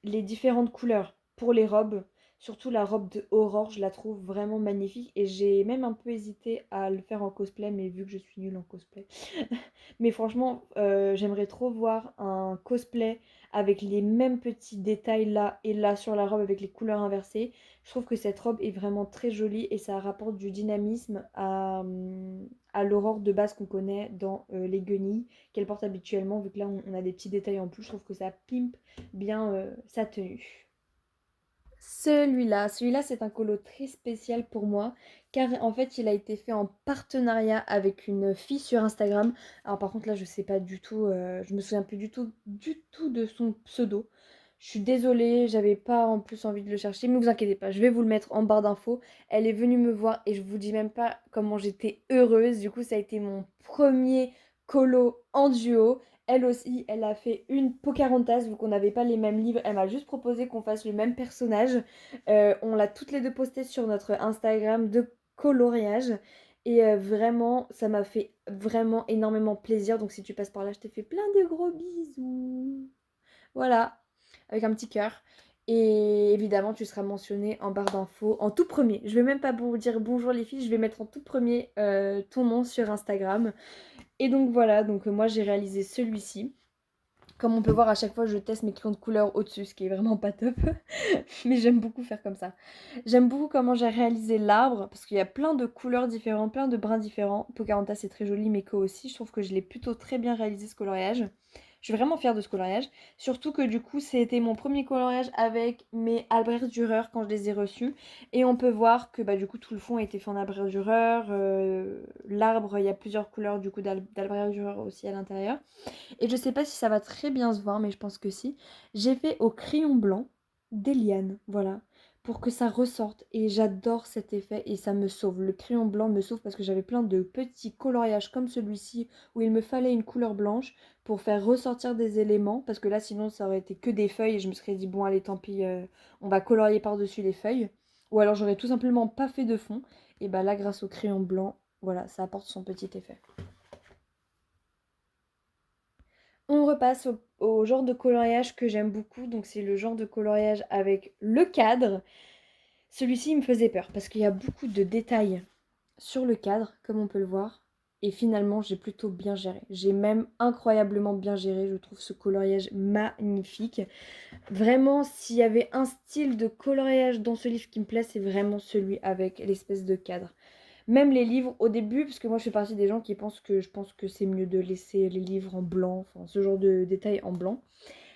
les différentes couleurs pour les robes. Surtout la robe de Aurore, je la trouve vraiment magnifique. Et j'ai même un peu hésité à le faire en cosplay, mais vu que je suis nulle en cosplay. Mais franchement, j'aimerais trop voir un cosplay avec les mêmes petits détails là et là sur la robe avec les couleurs inversées. Je trouve que cette robe est vraiment très jolie et ça rapporte du dynamisme à l'aurore de base qu'on connaît dans les guenilles qu'elle porte habituellement. Vu que là, on a des petits détails en plus, je trouve que ça pimpe bien sa tenue. Celui-là, c'est un colo très spécial pour moi, car en fait, il a été fait en partenariat avec une fille sur Instagram. Alors par contre, là, je sais pas du tout, je me souviens plus du tout de son pseudo. Je suis désolée, j'avais pas en plus envie de le chercher, mais vous inquiétez pas, je vais vous le mettre en barre d'infos. Elle est venue me voir et je vous dis même pas comment j'étais heureuse. Du coup, ça a été mon premier colo en duo. Elle aussi, elle a fait une Pocahontas, vu qu'on n'avait pas les mêmes livres. Elle m'a juste proposé qu'on fasse le même personnage. On l'a toutes les deux posté sur notre Instagram de coloriage. Et vraiment, ça m'a fait vraiment énormément plaisir. Donc si tu passes par là, je te fais plein de gros bisous. Voilà, avec un petit cœur. Et évidemment, tu seras mentionné en barre d'infos en tout premier. Je vais même pas vous dire bonjour les filles, je vais mettre en tout premier ton nom sur Instagram. Et donc voilà, donc moi j'ai réalisé celui-ci. Comme on peut voir, à chaque fois, je teste mes crayons de couleur au-dessus, ce qui est vraiment pas top. Mais j'aime beaucoup faire comme ça. J'aime beaucoup comment j'ai réalisé l'arbre, parce qu'il y a plein de couleurs différentes, plein de brins différents. Pocahontas, c'est très joli, Meko aussi. Je trouve que je l'ai plutôt très bien réalisé, ce coloriage. Je suis vraiment fière de ce coloriage. Surtout que du coup, c'était mon premier coloriage avec mes Albrecht Dürer quand je les ai reçus. Et on peut voir que bah, du coup, tout le fond a été fait en Albrecht Dürer. L'arbre, il y a plusieurs couleurs du coup d'Albrecht Dürer aussi à l'intérieur. Et je sais pas si ça va très bien se voir, mais je pense que si. J'ai fait au crayon blanc des lianes, voilà, pour que ça ressorte. Et j'adore cet effet et ça me sauve. Le crayon blanc me sauve parce que j'avais plein de petits coloriages comme celui-ci où il me fallait une couleur blanche pour faire ressortir des éléments. Parce que là, sinon, ça aurait été que des feuilles et je me serais dit, bon, allez, tant pis, on va colorier par-dessus les feuilles. Ou alors, j'aurais tout simplement pas fait de fond. Et bah là, grâce au crayon blanc, voilà, ça apporte son petit effet. On repasse au genre de coloriage que j'aime beaucoup, donc c'est le genre de coloriage avec le cadre. Celui-ci il me faisait peur parce qu'il y a beaucoup de détails sur le cadre, comme on peut le voir. Et finalement, j'ai plutôt bien géré. J'ai même incroyablement bien géré. Je trouve ce coloriage magnifique. Vraiment, s'il y avait un style de coloriage dans ce livre qui me plaît, c'est vraiment celui avec l'espèce de cadre. Même les livres au début, parce que moi je fais partie des gens qui pensent que je pense que c'est mieux de laisser les livres en blanc, enfin ce genre de détails en blanc.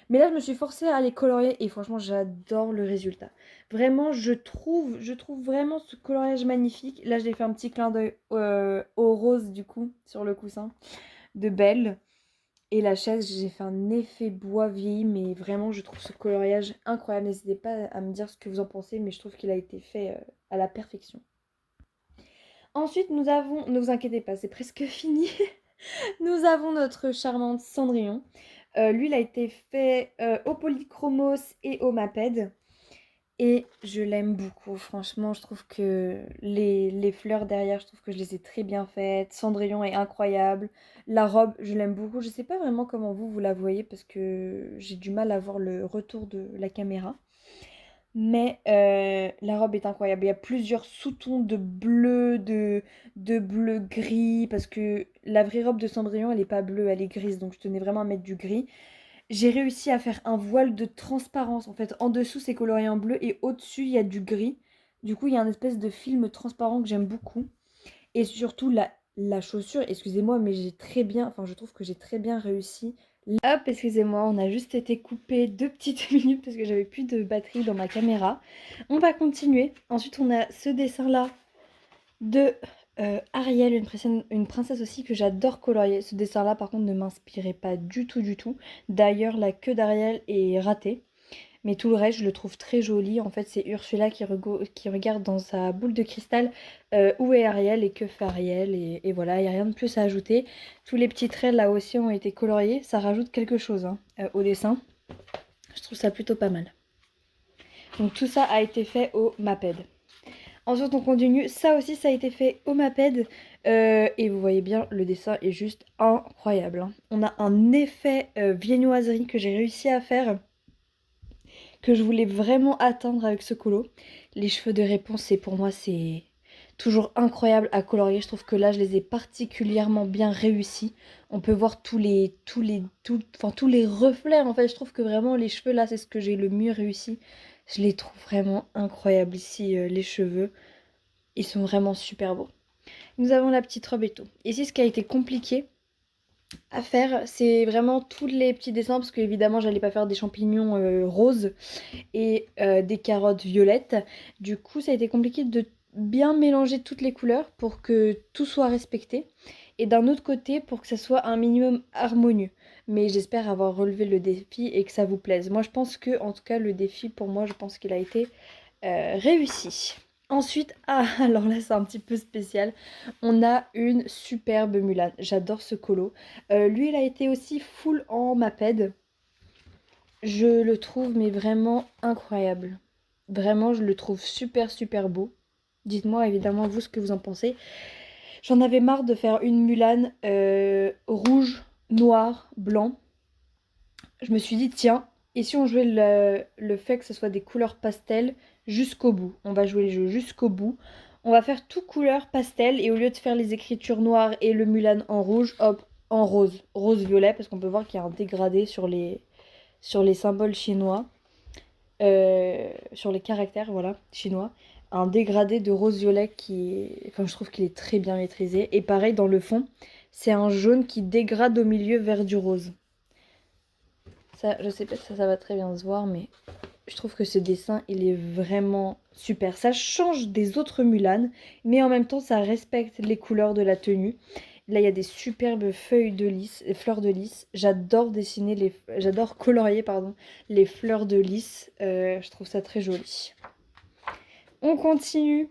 Mais là, je me suis forcée à les colorier et franchement, j'adore le résultat. Vraiment, je trouve vraiment ce coloriage magnifique. Là, j'ai fait un petit clin d'œil au rose du coup sur le coussin de Belle. Et la chaise, j'ai fait un effet bois vieilli, mais vraiment, je trouve ce coloriage incroyable. N'hésitez pas à me dire ce que vous en pensez, mais je trouve qu'il a été fait à la perfection. Ensuite, nous avons, ne vous inquiétez pas, c'est presque fini. Nous avons notre charmante Cendrillon. Lui, il a été fait au polychromos et au Maped. Et je l'aime beaucoup. Franchement, je trouve que les fleurs derrière, je trouve que je les ai très bien faites. Cendrillon est incroyable. La robe, je l'aime beaucoup. Je sais pas vraiment comment vous la voyez parce que j'ai du mal à voir le retour de la caméra. Mais la robe est incroyable. Il y a plusieurs sous-tons de bleu gris, parce que la vraie robe de Cendrillon, elle est pas bleue, elle est grise, donc je tenais vraiment à mettre du gris. J'ai réussi à faire un voile de transparence. En fait, en dessous, c'est coloré en bleu et au-dessus, il y a du gris. Du coup, il y a un espèce de film transparent que j'aime beaucoup. Et surtout, la chaussure, excusez-moi, mais je trouve que j'ai très bien réussi. Hop, excusez-moi, on a juste été coupé 2 petites minutes parce que j'avais plus de batterie dans ma caméra. On va continuer. Ensuite, on a ce dessin-là de Ariel, une princesse aussi que j'adore colorier. Ce dessin-là, par contre, ne m'inspirait pas du tout, du tout. D'ailleurs, la queue d'Ariel est ratée. Mais tout le reste, je le trouve très joli. En fait, c'est Ursula qui regarde dans sa boule de cristal où est Ariel et que fait Ariel. Et voilà, il n'y a rien de plus à ajouter. Tous les petits traits là aussi ont été coloriés. Ça rajoute quelque chose hein, au dessin. Je trouve ça plutôt pas mal. Donc tout ça a été fait au Maped. Ensuite, on continue. Ça aussi, ça a été fait au Maped. Et vous voyez bien, le dessin est juste incroyable. Hein. On a un effet viennoiserie que j'ai réussi à faire, que je voulais vraiment atteindre avec ce colo. Les cheveux de réponse, pour moi, c'est toujours incroyable à colorier. Je trouve que là, je les ai particulièrement bien réussis. On peut voir tous les reflets. En fait, je trouve que vraiment les cheveux, là, c'est ce que j'ai le mieux réussi. Je les trouve vraiment incroyables ici, les cheveux. Ils sont vraiment super beaux. Nous avons la petite robe et tout. Ici, ce qui a été compliqué à faire, c'est vraiment tous les petits dessins, parce que évidemment, j'allais pas faire des champignons roses et des carottes violettes. Du coup, ça a été compliqué de bien mélanger toutes les couleurs pour que tout soit respecté. Et d'un autre côté, pour que ça soit un minimum harmonieux. Mais j'espère avoir relevé le défi et que ça vous plaise. Moi, je pense que, en tout cas, le défi, pour moi, je pense qu'il a été réussi. Ensuite, alors là c'est un petit peu spécial, on a une superbe Mulan. J'adore ce colo. Lui, il a été aussi full en Maped. Je le trouve mais vraiment incroyable. Vraiment, je le trouve super super beau. Dites-moi évidemment vous ce que vous en pensez. J'en avais marre de faire une Mulan rouge, noir, blanc. Je me suis dit tiens, et si on jouait le fait que ce soit des couleurs pastel jusqu'au bout. On va jouer le jeu jusqu'au bout. On va faire tout couleur pastel et au lieu de faire les écritures noires et le Mulan en rouge, hop, en rose. Rose-violet parce qu'on peut voir qu'il y a un dégradé sur les symboles chinois, sur les caractères, voilà, chinois. Un dégradé de rose-violet enfin, je trouve qu'il est très bien maîtrisé. Et pareil, dans le fond, c'est un jaune qui dégrade au milieu vers du rose. Ça, je sais pas si ça va très bien se voir, mais je trouve que ce dessin, il est vraiment super. Ça change des autres Mulan, mais en même temps, ça respecte les couleurs de la tenue. Là, il y a des superbes fleurs de lys. J'adore colorier, pardon, les fleurs de lys. Je trouve ça très joli. On continue.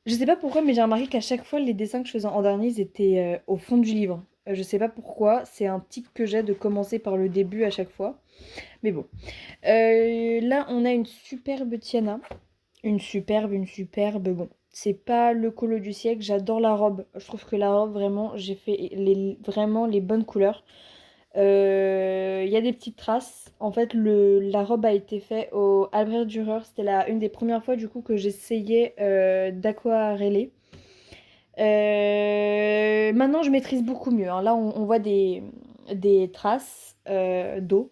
Je sais pas pourquoi, mais j'ai remarqué qu'à chaque fois, les dessins que je faisais en dernier, ils étaient au fond du livre. Je sais pas pourquoi, c'est un tic que j'ai de commencer par le début à chaque fois. Mais bon. Là, on a une superbe Tiana. Une superbe. Bon, c'est pas le colo du siècle. J'adore la robe. Je trouve que la robe, vraiment, j'ai fait vraiment les bonnes couleurs. Il y a des petites traces. En fait, la robe a été faite au Albrecht Dürer. C'était une des premières fois du coup que j'essayais d'aquareller. Maintenant, je maîtrise beaucoup mieux. Hein. Là, on voit des traces d'eau.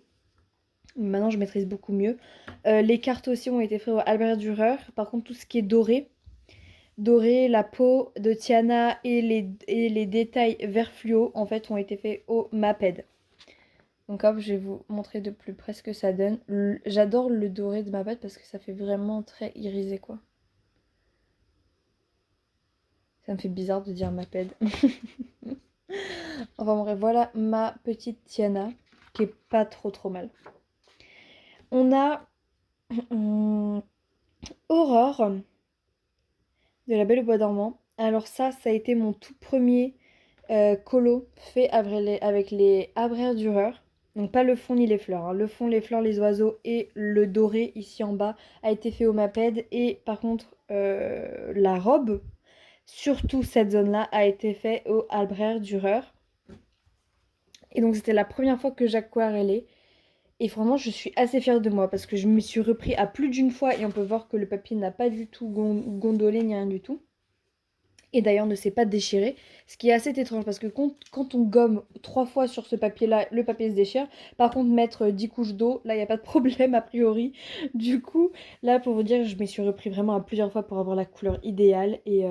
Maintenant, je maîtrise beaucoup mieux. Les cartes aussi ont été faites au Albrecht Dürer. Par contre, tout ce qui est doré, la peau de Tiana et les détails vert fluo, en fait, ont été faits au Maped. Donc hop, je vais vous montrer de plus près ce que ça donne. J'adore le doré de ma pâte parce que ça fait vraiment très irisé quoi. Ça me fait bizarre de dire ma pède. Enfin bref, voilà ma petite Tiana qui est pas trop mal. On a Aurore de La Belle au Bois dormant. Alors ça a été mon tout premier colo fait avec les abrères dureurs. Donc pas le fond ni les fleurs, hein. Le fond, les fleurs, les oiseaux et le doré ici en bas a été fait au Maped. Et par contre la robe, surtout cette zone-là, a été fait au abrères dureur. Et donc c'était la première fois que j'aquarellais. Et vraiment, je suis assez fière de moi parce que je me suis repris à plus d'une fois et on peut voir que le papier n'a pas du tout gondolé ni rien du tout. Et d'ailleurs ne s'est pas déchiré, ce qui est assez étrange parce que quand on gomme 3 fois sur ce papier-là, le papier se déchire. Par contre, mettre 10 couches d'eau, là, il n'y a pas de problème a priori. Du coup, là, pour vous dire, je m'y suis repris vraiment à plusieurs fois pour avoir la couleur idéale et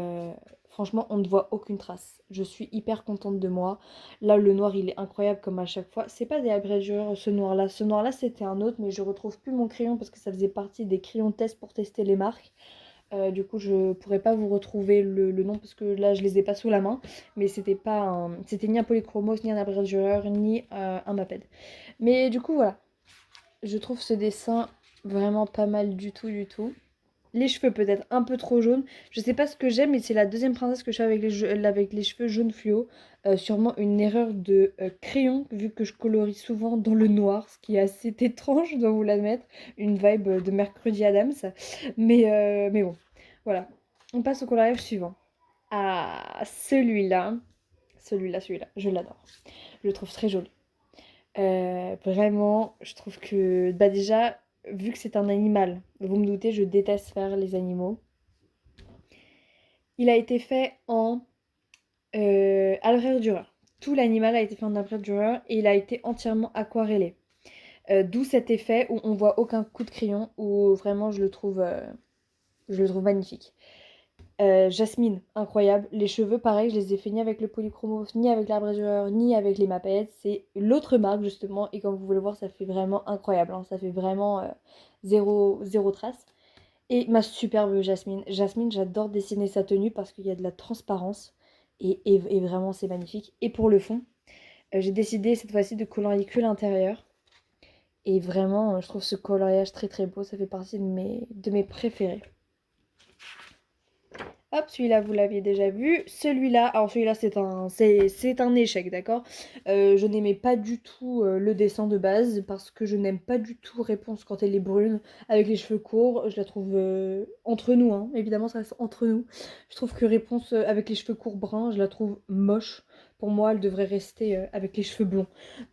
franchement, on ne voit aucune trace. Je suis hyper contente de moi. Là, le noir, il est incroyable comme à chaque fois. C'est pas des abrégeurs, ce noir-là. Ce noir-là, c'était un autre, mais je retrouve plus mon crayon parce que ça faisait partie des crayons test pour tester les marques. Du coup, je pourrais pas vous retrouver le nom parce que là, je les ai pas sous la main. Mais c'était ni un polychromos, ni un abrégeur, ni un Maped. Mais du coup, voilà. Je trouve ce dessin vraiment pas mal du tout. Les cheveux peut-être un peu trop jaunes. Je sais pas ce que j'aime, mais c'est la deuxième princesse que je fais avec les cheveux jaunes fluo. Sûrement une erreur de crayon, vu que je colorie souvent dans le noir, ce qui est assez étrange, je dois vous l'admettre. Une vibe de Mercredi Adams. Mais bon, voilà. On passe au coloriage suivant. Ah, celui-là. Celui-là, je l'adore. Je le trouve très joli. Vraiment, je trouve que bah déjà, vu que c'est un animal, vous me doutez, je déteste faire les animaux. Il a été fait en Alfred Dürer. Tout l'animal a été fait en Alfred Dürer et il a été entièrement aquarellé. D'où cet effet où on voit aucun coup de crayon, où vraiment je le trouve magnifique. Jasmine, incroyable. Les cheveux, pareil, je les ai fait ni avec le polychromos, ni avec l'abraseur, ni avec les Maped. C'est l'autre marque, justement. Et comme vous pouvez le voir, ça fait vraiment incroyable, hein. Ça fait vraiment zéro trace. Et ma superbe Jasmine. Jasmine, j'adore dessiner sa tenue parce qu'il y a de la transparence. Et vraiment, c'est magnifique. Et pour le fond, j'ai décidé cette fois-ci de colorier que l'intérieur. Et vraiment, je trouve ce coloriage très beau. Ça fait partie de mes préférés. Hop, celui-là, vous l'aviez déjà vu. Celui-là, alors celui-là, c'est un échec, d'accord. Je n'aimais pas du tout le dessin de base parce que je n'aime pas du tout Réponse quand elle est brune avec les cheveux courts. Je la trouve entre nous, hein. Évidemment, ça reste entre nous. Je trouve que Réponse avec les cheveux courts bruns, je la trouve moche. Pour moi, elle devrait rester avec les cheveux blonds.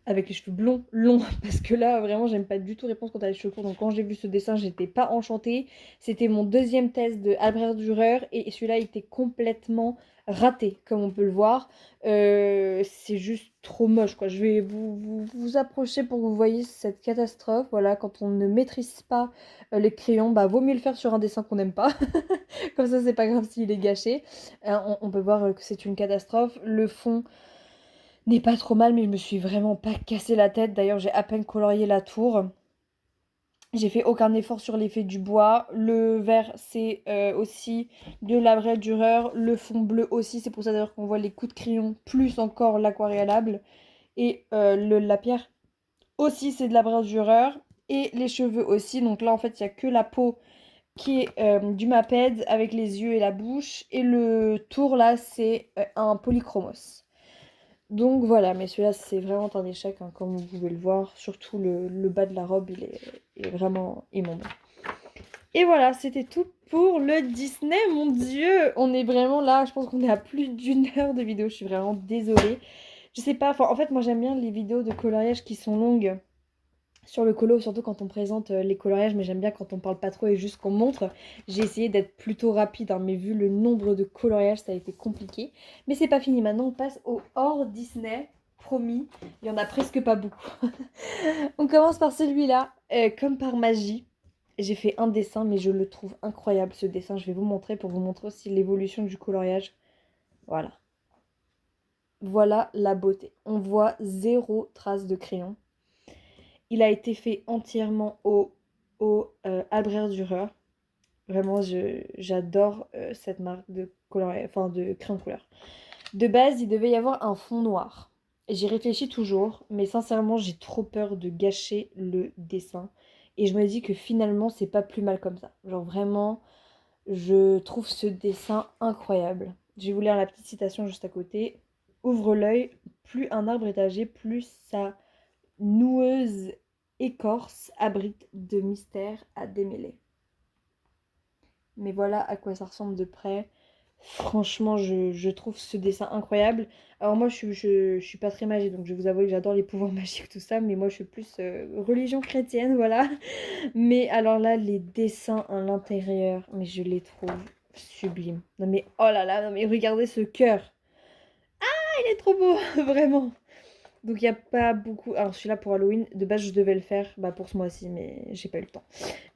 Avec les cheveux blonds longs. Parce que là, vraiment, j'aime pas du tout Réponse quand elle a les cheveux courts. Donc quand j'ai vu ce dessin, j'étais pas enchantée. C'était mon deuxième test de Albert Dürer et celui-là était complètement raté, comme on peut le voir. C'est juste trop moche, quoi. Je vais vous approcher pour que vous voyez cette catastrophe. Voilà, quand on ne maîtrise pas les crayons, bah vaut mieux le faire sur un dessin qu'on n'aime pas. Comme ça, c'est pas grave s'il est gâché. On peut voir que c'est une catastrophe. Le fond n'est pas trop mal, mais je me suis vraiment pas cassé la tête. D'ailleurs, j'ai à peine colorié la tour. J'ai fait aucun effort sur l'effet du bois. Le vert, c'est aussi de la vraie dureur. Le fond bleu aussi, c'est pour ça d'ailleurs qu'on voit les coups de crayon, plus encore l'aquarellable. Et la pierre aussi, c'est de la vraie dureur. Et les cheveux aussi. Donc là, en fait, il n'y a que la peau qui est du Maped avec les yeux et la bouche. Et le tour, là, c'est un polychromos. Donc voilà, mais celui-là c'est vraiment un échec, hein, comme vous pouvez le voir. Surtout le bas de la robe, il est vraiment immonde. Et voilà, c'était tout pour le Disney, mon Dieu. On est vraiment là, je pense qu'on est à plus d'1 heure de vidéo, je suis vraiment désolée. Je sais pas, en fait moi j'aime bien les vidéos de coloriage qui sont longues sur le colo, surtout quand on présente les coloriages, mais j'aime bien quand on parle pas trop et juste qu'on montre. J'ai essayé d'être plutôt rapide, hein, mais vu le nombre de coloriages, ça a été compliqué. Mais c'est pas fini, maintenant on passe au hors Disney, promis, il y en a presque pas beaucoup. On commence par celui-là, comme par magie. J'ai fait un dessin, mais je le trouve incroyable ce dessin. Je vais vous montrer pour vous montrer aussi l'évolution du coloriage. Voilà. Voilà la beauté. On voit zéro trace de crayon. Il a été fait entièrement au Albrecht Dürer. Vraiment, j'adore cette marque de enfin de crayon de couleur. De base, il devait y avoir un fond noir. J'y réfléchis toujours, mais sincèrement, j'ai trop peur de gâcher le dessin. Et je me dis que finalement, c'est pas plus mal comme ça. Genre vraiment, je trouve ce dessin incroyable. Je vais vous lire la petite citation juste à côté. Ouvre l'œil, plus un arbre est âgé, plus sa noueuse écorce abrite de mystères à démêler. Mais voilà à quoi ça ressemble de près. Franchement, je trouve ce dessin incroyable. Alors moi, je suis pas très magique, donc je vais vous avouer que j'adore les pouvoirs magiques, tout ça, mais moi, je suis plus religion chrétienne, voilà. Mais alors là, les dessins à l'intérieur, mais je les trouve sublimes. Non mais, oh là là, non mais regardez ce cœur. Il est trop beau, vraiment. Donc il n'y a pas beaucoup... Alors celui-là pour Halloween, de base je devais le faire pour ce mois-ci, mais j'ai pas eu le temps.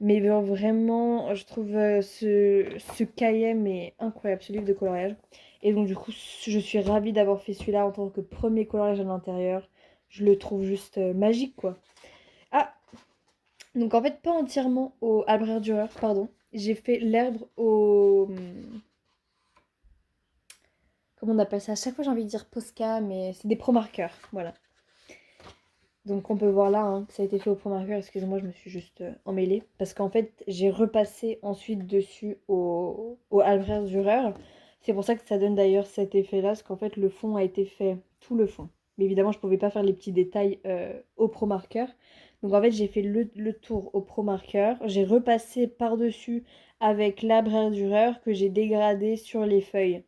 Mais vraiment, je trouve ce cahier mais incroyable, ce livre de coloriage. Et donc du coup, je suis ravie d'avoir fait celui-là en tant que premier coloriage à l'intérieur. Je le trouve juste magique, quoi. Ah, donc en fait, pas entièrement au Albrecht Dürer, pardon. J'ai fait l'herbe au... Comment on appelle ça? À chaque fois j'ai envie de dire Posca, mais c'est des pro-marqueurs, voilà. Donc on peut voir là hein, que ça a été fait au point marqueur. Excusez-moi, je me suis juste emmêlée. Parce qu'en fait, j'ai repassé ensuite dessus au Albrecht Dürer. C'est pour ça que ça donne d'ailleurs cet effet-là. Parce qu'en fait, le fond a été fait, tout le fond. Mais évidemment, je ne pouvais pas faire les petits détails au pro marqueur. Donc en fait, j'ai fait le tour au pro marqueur. J'ai repassé par-dessus avec l'Albrecht Dürer que j'ai dégradé sur les feuilles.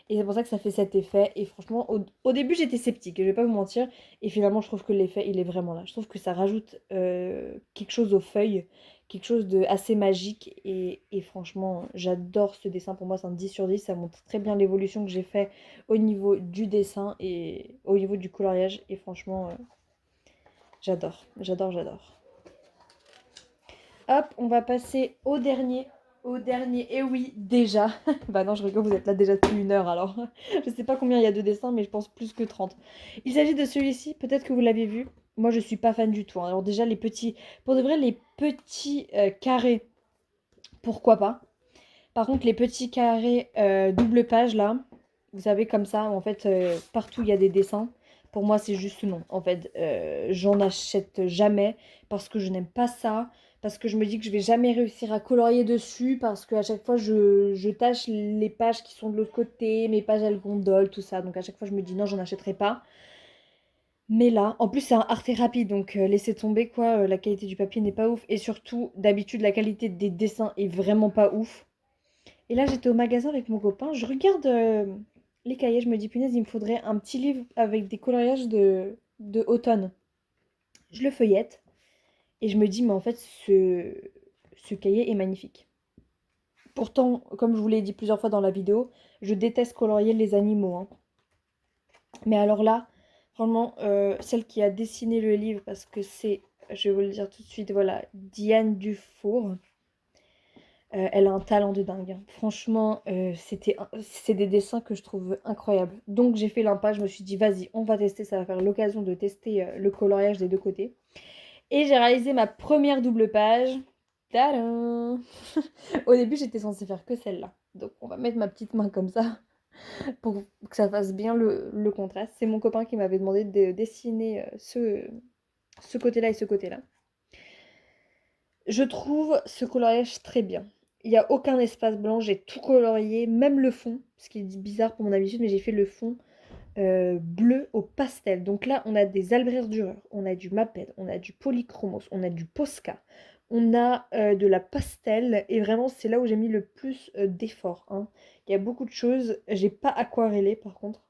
Et c'est pour ça que ça fait cet effet. Et franchement, au début, j'étais sceptique, je vais pas vous mentir. Et finalement, je trouve que l'effet, il est vraiment là. Je trouve que ça rajoute quelque chose aux feuilles, quelque chose de assez magique. Et franchement, j'adore ce dessin. Pour moi, c'est un 10 sur 10. Ça montre très bien l'évolution que j'ai fait au niveau du dessin et au niveau du coloriage. Et franchement, j'adore, j'adore, j'adore. Hop, on va passer au dernier. Au dernier, et oui, déjà. Bah non, je rigole, vous êtes là déjà depuis 1 heure alors. Je sais pas combien il y a de dessins, mais je pense plus que 30. Il s'agit de celui-ci, peut-être que vous l'avez vu. Moi, je suis pas fan du tout, hein. Alors déjà, les petits... Pour de vrai, les petits carrés, pourquoi pas. Par contre, les petits carrés double page, là, vous savez, comme ça, en fait, partout, il y a des dessins. Pour moi, c'est juste non. En fait, j'en achète jamais parce que je n'aime pas ça. Parce que je me dis que je vais jamais réussir à colorier dessus. Parce qu'à chaque fois, je tâche les pages qui sont de l'autre côté. Mes pages, elles gondolent, tout ça. Donc à chaque fois, je me dis non, j'en achèterai pas. Mais là, en plus, c'est un art thérapie. Donc laissez tomber, quoi. La qualité du papier n'est pas ouf. Et surtout, d'habitude, la qualité des dessins est vraiment pas ouf. Et là, j'étais au magasin avec mon copain, je regarde les cahiers, je me dis, punaise, il me faudrait un petit livre avec des coloriages de automne. Je le feuillette et je me dis, mais en fait, ce cahier est magnifique. Pourtant, comme je vous l'ai dit plusieurs fois dans la vidéo, je déteste colorier les animaux, hein. Mais alors là, franchement, celle qui a dessiné le livre, parce que c'est, je vais vous le dire tout de suite, voilà, Diane Dufour. Elle a un talent de dingue, hein. Franchement, c'est des dessins que je trouve incroyables. Donc j'ai fait l'impasse, je me suis dit, vas-y, on va tester, ça va faire l'occasion de tester le coloriage des deux côtés. Et j'ai réalisé ma première double page. Tadam! Au début, j'étais censée faire que celle-là. Donc on va mettre ma petite main comme ça pour que ça fasse bien le contraste. C'est mon copain qui m'avait demandé de dessiner ce côté-là et ce côté-là. Je trouve ce coloriage très bien. Il n'y a aucun espace blanc, j'ai tout colorié, même le fond, ce qui est bizarre pour mon habitude, mais j'ai fait le fond bleu au pastel. Donc là, on a des Albrecht Dürer, on a du Maped, on a du Polychromos, on a du Posca, on a de la pastel, et vraiment, c'est là où j'ai mis le plus d'effort, hein. Il y a beaucoup de choses, j'ai pas aquarellé par contre,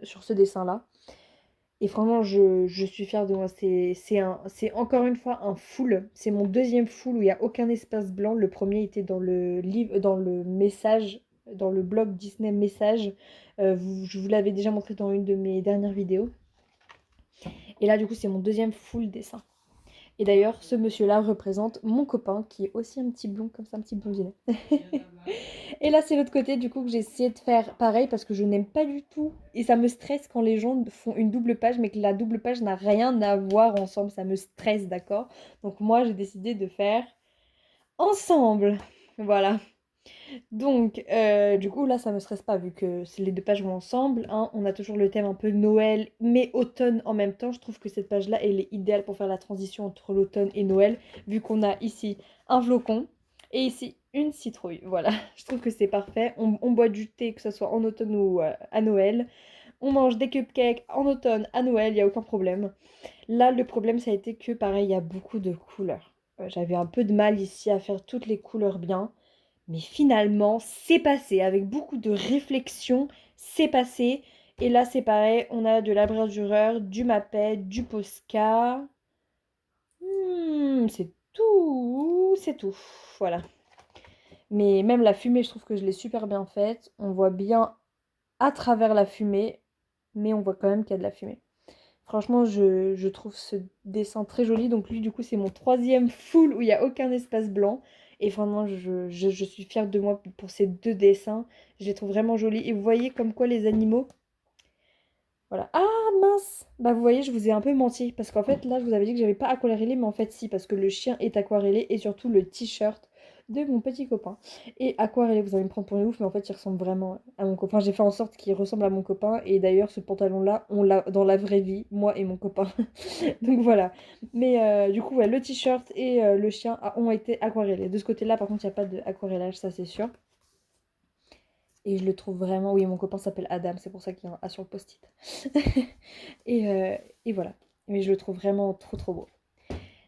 sur ce dessin-là. Et vraiment, je suis fière de moi. C'est encore une fois un full. C'est mon deuxième full où il n'y a aucun espace blanc. Le premier était dans le livre, dans le message, dans le blog Disney Message. Je vous l'avais déjà montré dans une de mes dernières vidéos. Et là, du coup, c'est mon deuxième full dessin. Et d'ailleurs, ce monsieur-là représente mon copain qui est aussi un petit blond comme ça, un petit blondinet. Et là, c'est l'autre côté du coup que j'ai essayé de faire pareil parce que je n'aime pas du tout. Et ça me stresse quand les gens font une double page mais que la double page n'a rien à voir ensemble. Ça me stresse, d'accord? Donc moi, j'ai décidé de faire ensemble. Voilà. Donc, du coup, là, ça me stresse pas vu que les deux pages vont ensemble, hein. On a toujours le thème un peu Noël, mais automne en même temps. Je trouve que cette page-là, elle est idéale pour faire la transition entre l'automne et Noël, vu qu'on a ici un flocon et ici une citrouille. Voilà, je trouve que c'est parfait. On boit du thé, que ce soit en automne ou à Noël. On mange des cupcakes en automne, à Noël, il n'y a aucun problème. Là, le problème, ça a été que, pareil, il y a beaucoup de couleurs. J'avais un peu de mal ici à faire toutes les couleurs bien. Mais finalement, c'est passé. Avec beaucoup de réflexion, c'est passé. Et là, c'est pareil. On a de l'abradureur, du Mapet, du Posca. C'est tout. C'est tout. Voilà. Mais même la fumée, je trouve que je l'ai super bien faite. On voit bien à travers la fumée. Mais on voit quand même qu'il y a de la fumée. Franchement, je trouve ce dessin très joli. Donc lui, du coup, c'est mon troisième full où il n'y a aucun espace blanc. Et vraiment, je suis fière de moi pour ces deux dessins. Je les trouve vraiment jolis. Et vous voyez comme quoi les animaux... Voilà. Ah mince! Bah vous voyez, je vous ai un peu menti. Parce qu'en fait, là, je vous avais dit que j'avais pas aquarellé. Mais en fait, si. Parce que le chien est aquarellé. Et surtout le t-shirt de mon petit copain. Et aquarellé, vous allez me prendre pour une ouf. Mais en fait, il ressemble vraiment à mon copain. J'ai fait en sorte qu'il ressemble à mon copain. Et d'ailleurs, ce pantalon-là, on l'a dans la vraie vie. Moi et mon copain. Donc voilà. Mais du coup, ouais, le t-shirt et le chien ont été aquarellés. De ce côté-là, par contre, il n'y a pas d'aquarellage, ça c'est sûr. Et je le trouve vraiment... Oui, mon copain s'appelle Adam, c'est pour ça qu'il y a un A sur le post-it. et, et voilà. Mais je le trouve vraiment trop trop beau.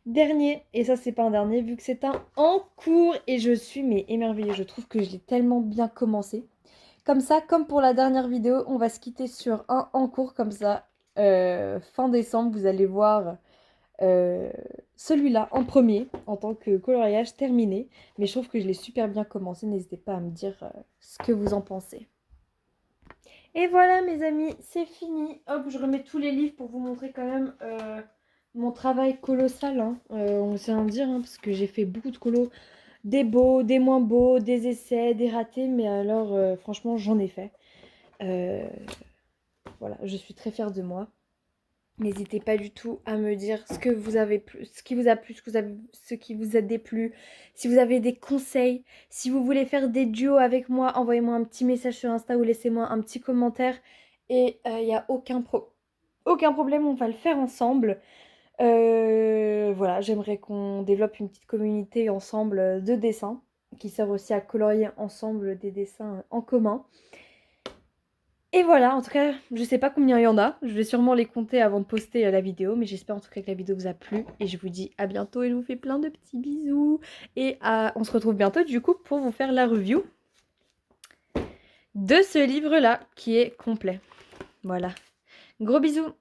Dernier, et ça c'est pas un dernier, vu que c'est un en cours et je suis mais émerveillée. Je trouve que je l'ai tellement bien commencé. Comme ça, comme pour la dernière vidéo, on va se quitter sur un en cours comme ça. Fin décembre, vous allez voir euh, celui-là en premier, en tant que coloriage terminé. Mais je trouve que je l'ai super bien commencé. N'hésitez pas à me dire ce que vous en pensez. Et voilà mes amis, c'est fini. Hop, je remets tous les livres pour vous montrer quand même mon travail colossal, hein. On sait en dire, hein, parce que j'ai fait beaucoup de colos. Des beaux, des moins beaux, des essais, des ratés. Mais alors, franchement, j'en ai fait. Euh, voilà, je suis très fière de moi. N'hésitez pas du tout à me dire ce que vous avez plu, ce qui vous a plu, ce qui vous a déplu. Si vous avez des conseils, si vous voulez faire des duos avec moi, envoyez-moi un petit message sur Insta ou laissez-moi un petit commentaire. Et il n'y a aucun problème, on va le faire ensemble. Voilà, j'aimerais qu'on développe une petite communauté ensemble de dessins qui servent aussi à colorier ensemble des dessins en commun. Et voilà, en tout cas, je sais pas combien il y en a. Je vais sûrement les compter avant de poster la vidéo. Mais j'espère en tout cas que la vidéo vous a plu. Et je vous dis à bientôt et je vous fais plein de petits bisous. Et on se retrouve bientôt du coup pour vous faire la review de ce livre-là qui est complet. Voilà. Gros bisous!